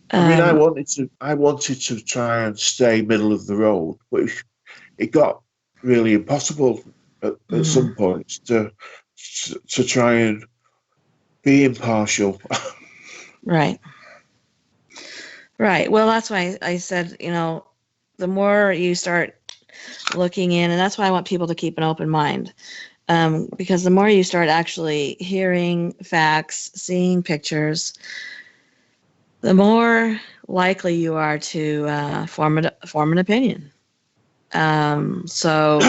I mean, Um, I wanted to try and stay middle of the road, but it got really impossible at mhm. some points to try and be impartial. Right. Right. Well, that's why I said, the more you start looking in, and that's why I want people to keep an open mind. Because the more you start actually hearing facts, seeing pictures, the more likely you are to form an opinion. So,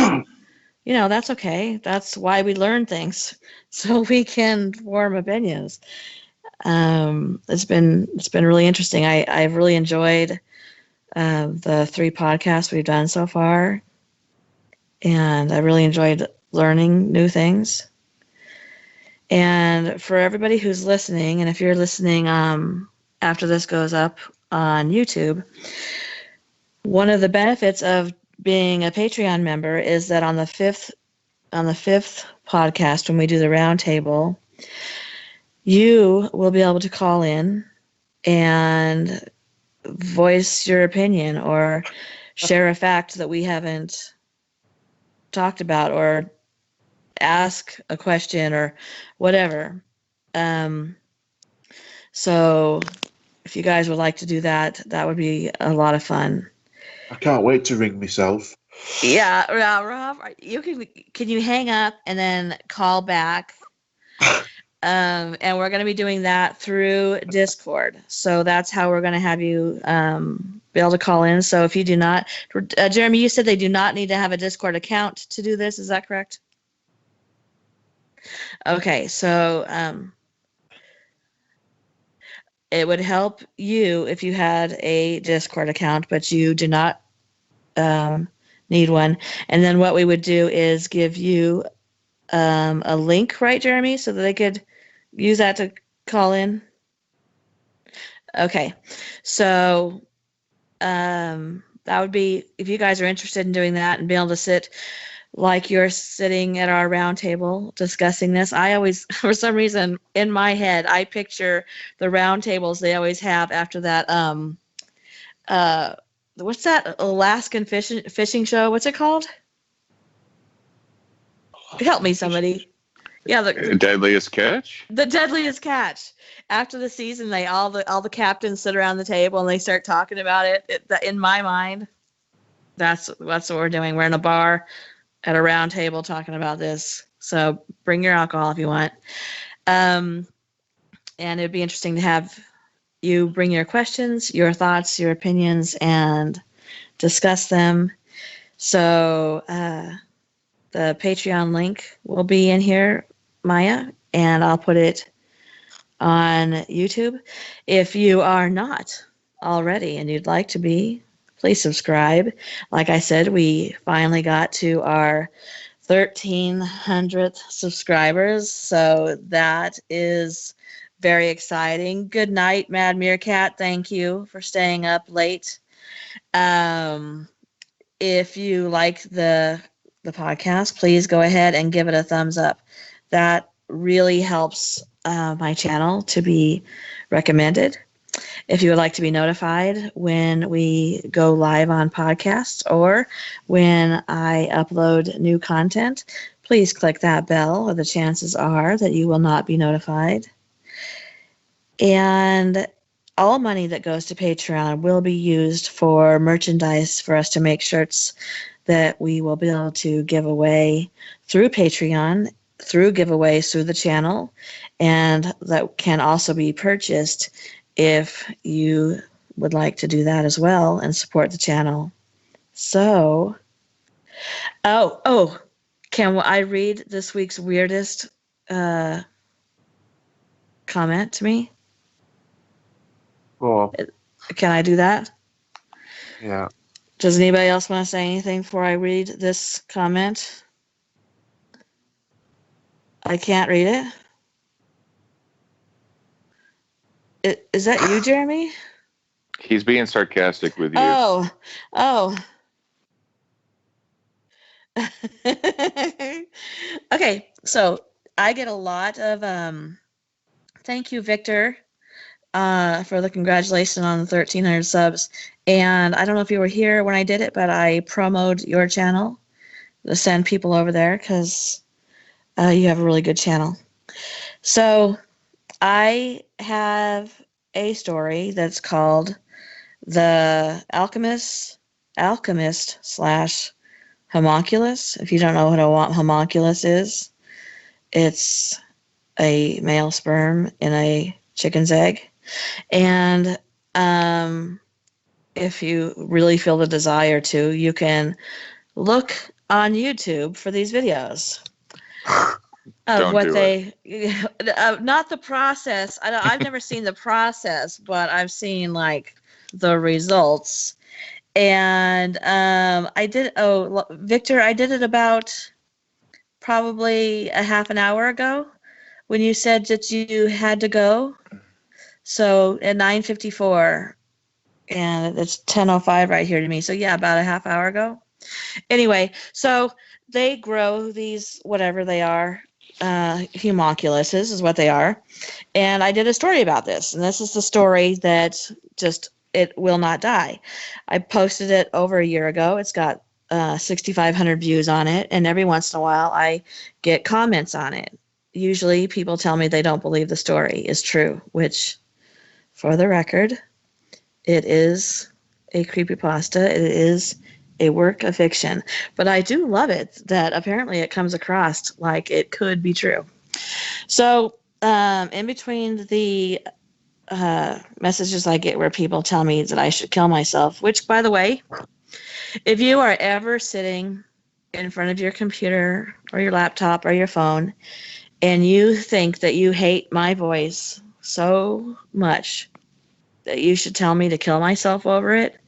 that's okay. That's why we learn things, so we can form opinions. It's been really interesting. I've really enjoyed the 3 podcasts we've done so far, and I really enjoyed learning new things. And for everybody who's listening, and if you're listening after this goes up on YouTube, one of the benefits of being a Patreon member is that on the fifth podcast, when we do the roundtable, you will be able to call in and voice your opinion or share a fact that we haven't talked about, or ask a question or whatever. Um, so if you guys would like to do that, that would be a lot of fun. I can't wait to ring myself. Yeah, Rob, can you hang up and then call back? And we're going to be doing that through Discord. So that's how we're going to have you be able to call in. So if you do not, Jeremy, you said they do not need to have a Discord account to do this. Is that correct? Okay, so it would help you if you had a Discord account, but you do not need one. And then what we would do is give you a link, right, Jeremy, so that they could use that to call in. Okay, so that would be, if you guys are interested in doing that and be able to sit like you're sitting at our round table discussing this. I always, for some reason, in my head, I picture the round tables they always have after that. What's that Alaskan fishing show? What's it called? Help me, somebody. Yeah, Deadliest catch? the deadliest catch. After the season, they all the captains sit around the table and they start talking about it. In my mind, that's what we're doing. We're in a bar at a round table talking about this. So bring your alcohol if you want. And it'd be interesting to have you bring your questions, your thoughts, your opinions, and discuss them. So the Patreon link will be in here, Maya, and I'll put it on YouTube. If you are not already and you'd like to be, please subscribe. Like I said, we finally got to our 1,300th subscribers, so that is very exciting. Good night, Mad Meerkat. Thank you for staying up late. If you like the podcast, please go ahead and give it a thumbs up. That really helps my channel to be recommended. If you would like to be notified when we go live on podcasts or when I upload new content, please click that bell, or the chances are that you will not be notified. And all money that goes to Patreon will be used for merchandise for us to make shirts that we will be able to give away through Patreon, through giveaways through the channel, and that can also be purchased if you would like to do that as well and support the channel. So, can I read this week's weirdest comment to me? Well, Can I do that? yeah. Does anybody else want to say anything before I read this comment? I can't read it. Is that you, Jeremy? He's being sarcastic with you. Oh. Okay, so I get a lot of thank you, Victor, for the congratulations on the 1,300 subs. And I don't know if you were here when I did it, but I promoted your channel to send people over there because you have a really good channel. So I have a story that's called The Alchemist / Homunculus. If you don't know what a homunculus is, it's a male sperm in a chicken's egg. And if you really feel the desire to, you can look on YouTube for these videos of Don't what do they, not the process. I've never seen the process, but I've seen like the results. And Victor, I did it about probably a half an hour ago when you said that you had to go. So at 9:54, and it's 10:05 right here to me. So yeah, about a half hour ago. Anyway, so they grow these, whatever they are, homunculuses is what they are. And I did a story about this, and this is the story that just, it will not die. I posted it over a year ago. It's got 6,500 views on it, and every once in a while I get comments on it. Usually people tell me they don't believe the story is true, which, for the record, it is a creepypasta. It is a work of fiction. But I do love it that apparently it comes across like it could be true. So in between the messages I get where people tell me that I should kill myself, which, by the way, if you are ever sitting in front of your computer or your laptop or your phone and you think that you hate my voice so much that you should tell me to kill myself over it,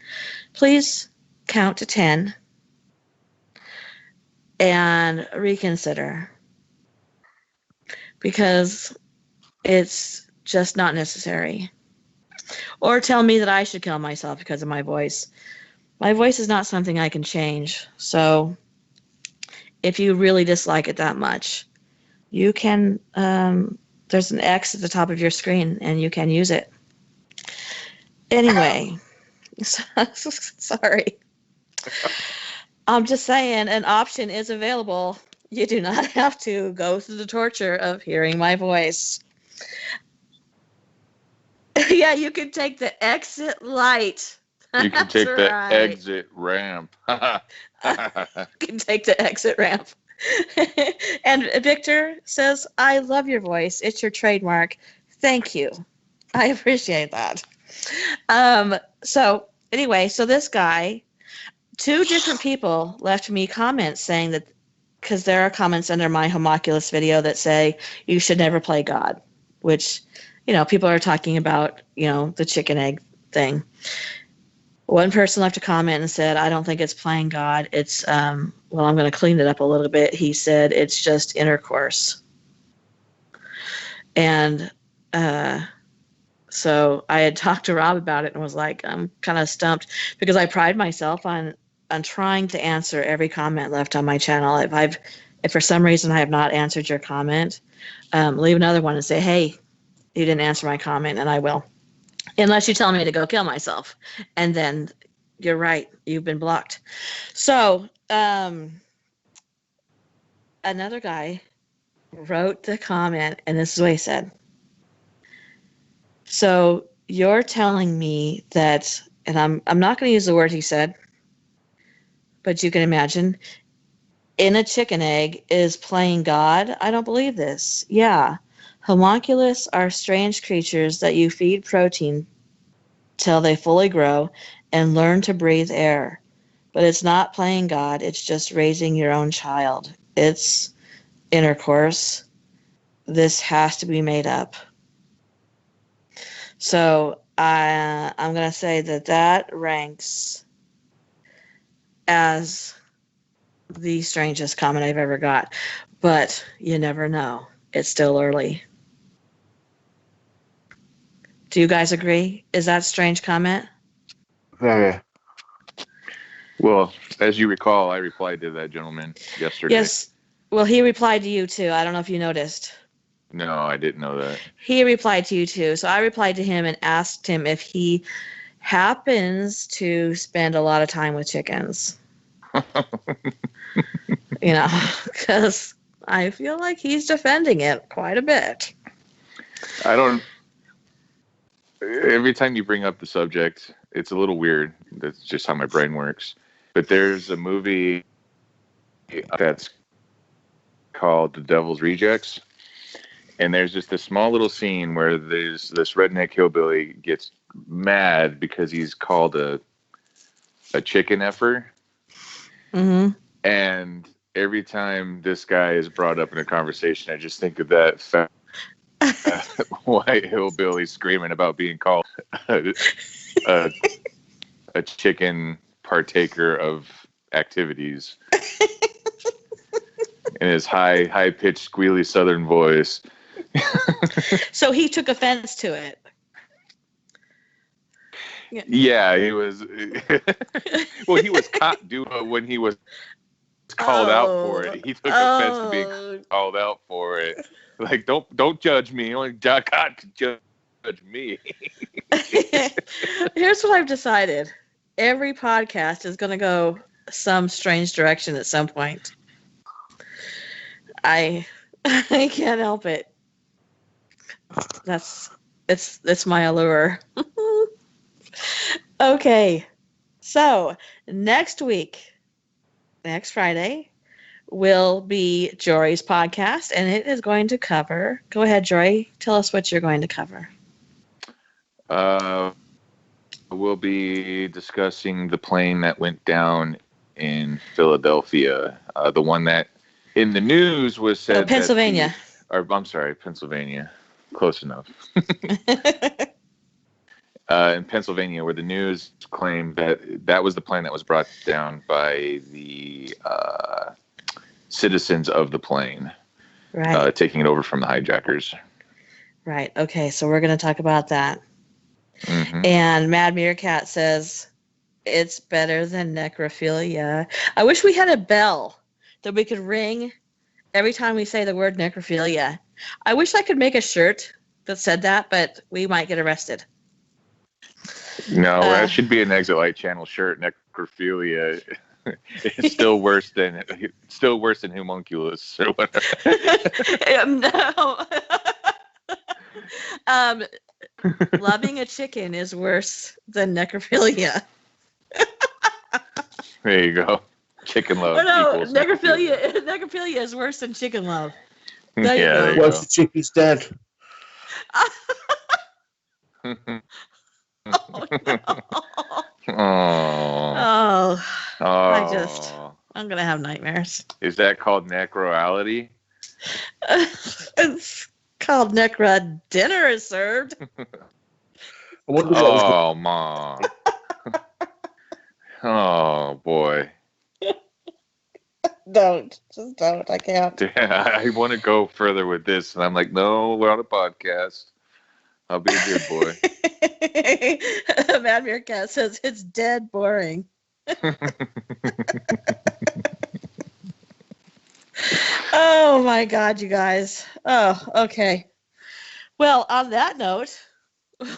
please count to 10 and reconsider, because it's just not necessary. Or tell me that I should kill myself because of my voice. My voice is not something I can change. So if you really dislike it that much, you can, there's an X at the top of your screen and you can use it. Anyway, sorry. I'm just saying an option is available. You do not have to go through the torture of hearing my voice. Yeah, you can take the exit light You can That's take the right. exit ramp. Can take the exit ramp. And Victor says, I love your voice. It's your trademark. Thank you. I appreciate that. So anyway, so this guy, 2 different people left me comments saying that, because there are comments under my homunculus video that say you should never play God, which, people are talking about, the chicken egg thing. One person left a comment and said, I don't think it's playing God. It's, I'm going to clean it up a little bit. He said, it's just intercourse. And so I had talked to Rob about it and was like, I'm kind of stumped because I pride myself on trying to answer every comment left on my channel. If for some reason I have not answered your comment, leave another one and say, hey, you didn't answer my comment, and I will. Unless you tell me to go kill myself. And then you're right, you've been blocked. So another guy wrote the comment, and this is what he said. So you're telling me that, and I'm not going to use the word he said, but you can imagine, in a chicken egg is playing God? I don't believe this. Yeah. Homunculus are strange creatures that you feed protein till they fully grow and learn to breathe air. But it's not playing God. It's just raising your own child. It's intercourse. This has to be made up. So I'm going to say that ranks as the strangest comment I've ever got. But you never know. It's still early. Do you guys agree? Is that a strange comment? Very. Well, as you recall, I replied to that gentleman yesterday. Yes. Well, he replied to you too. I don't know if you noticed. No, I didn't know that. He replied to you too. So I replied to him and asked him if he happens to spend a lot of time with chickens. Because I feel like he's defending it quite a bit. I don't. Every time you bring up the subject, it's a little weird. That's just how my brain works. But there's a movie that's called The Devil's Rejects. And there's just this small little scene where there's this redneck hillbilly gets mad because he's called a chicken effer. Mm-hmm. And every time this guy is brought up in a conversation, I just think of that fat white hillbilly screaming about being called a chicken partaker of activities in his high-pitched, squealy Southern voice. So he took offense to it. Yeah, he was. Well, he was caught when he was called out for it. He took offense to being called out for it. Like, don't judge me. Only God can judge me. Here's what I've decided. Every podcast is going to go some strange direction at some point. I can't help it. It's my allure. Okay. So, next Friday, will be Jory's podcast, and it is going to cover. Go ahead, Jory. Tell us what you're going to cover. We'll be discussing the plane that went down in Philadelphia. The one that in the news was said Pennsylvania. I'm sorry, Pennsylvania. Close enough. In Pennsylvania, where the news claimed that was the plane that was brought down by the citizens of the plane, Right. taking it over from the hijackers. Right. Okay, so we're going to talk about that. Mm-hmm. And Mad Meerkat says it's better than necrophilia. I wish we had a bell that we could ring every time we say the word necrophilia. I wish I could make a shirt that said that, but we might get arrested. No, that should be an Exit Light Channel shirt. Necrophilia is still worse than homunculus or whatever. No. Loving a chicken is worse than necrophilia. There you go. Chicken love Oh no, equals necrophilia. necrophilia is worse than chicken love. Yeah, There you go. there you Once the chicken's dead. go. Oh no. Oh. Oh, I'm gonna have nightmares. Is that called necroality? It's called Necra. Dinner is served. I wonder what was Oh, Mom. Oh, boy. Just don't. I can't. I want to go further with this, and I'm like, no, we're on a podcast. I'll be a good boy. Mad Meerkat says it's dead boring. Oh my God, you guys. Oh, okay. Well, on that note,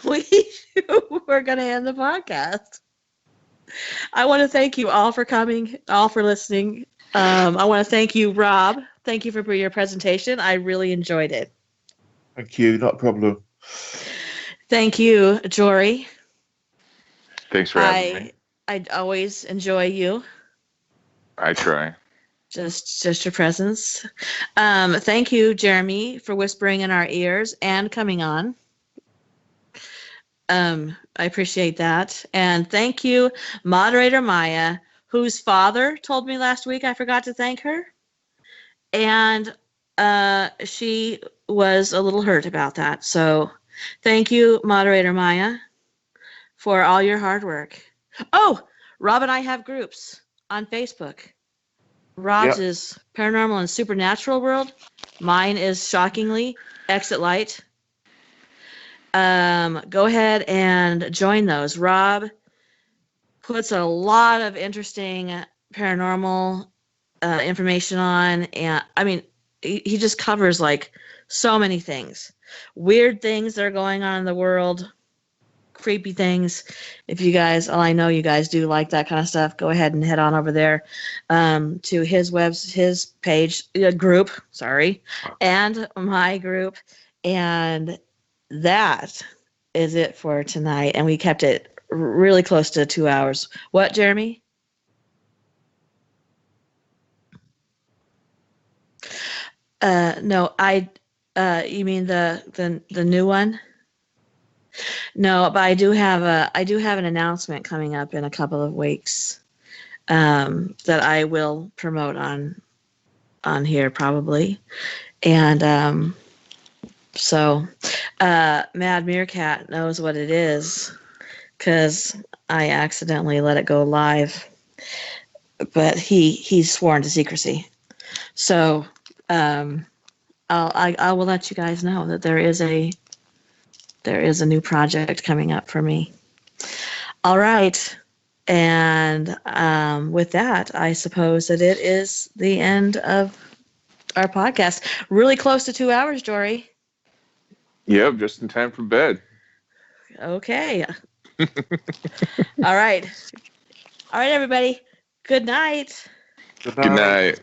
we're going to end the podcast. I want to thank you all for coming, all for listening. I want to thank you, Rob. Thank you for your presentation. I really enjoyed it. Thank you, not a problem. Thank you, Jory. Thanks for having me. I always enjoy you. I try. Just your presence. Thank you, Jeremy, for whispering in our ears and coming on. I appreciate that. And thank you, moderator Maya, whose father told me last week I forgot to thank her. And she was a little hurt about that. So thank you, moderator Maya, for all your hard work. Oh, Rob and I have groups on Facebook. Rob's is Paranormal and Supernatural World. Mine is, shockingly, Exit Light. Go ahead and join those. Rob puts a lot of interesting paranormal information on, and I mean, he just covers like so many things. Weird things that are going on in the world, creepy things. If you guys, I know you guys do like that kind of stuff, go ahead and head on over there to his page, group, and my group. And that is it for tonight. And we kept it really close to 2 hours. What, Jeremy? No, you mean the new one? No, but I do have an announcement coming up in a couple of weeks that I will promote on here probably, and so Mad Meerkat knows what it is because I accidentally let it go live, but he's sworn to secrecy, so I will let you guys know that there is a new project coming up for me. All right. And with that, I suppose that it is the end of our podcast. Really close to 2 hours, Jory. Yep, just in time for bed. Okay. All right. All right, everybody. Good night. Good night.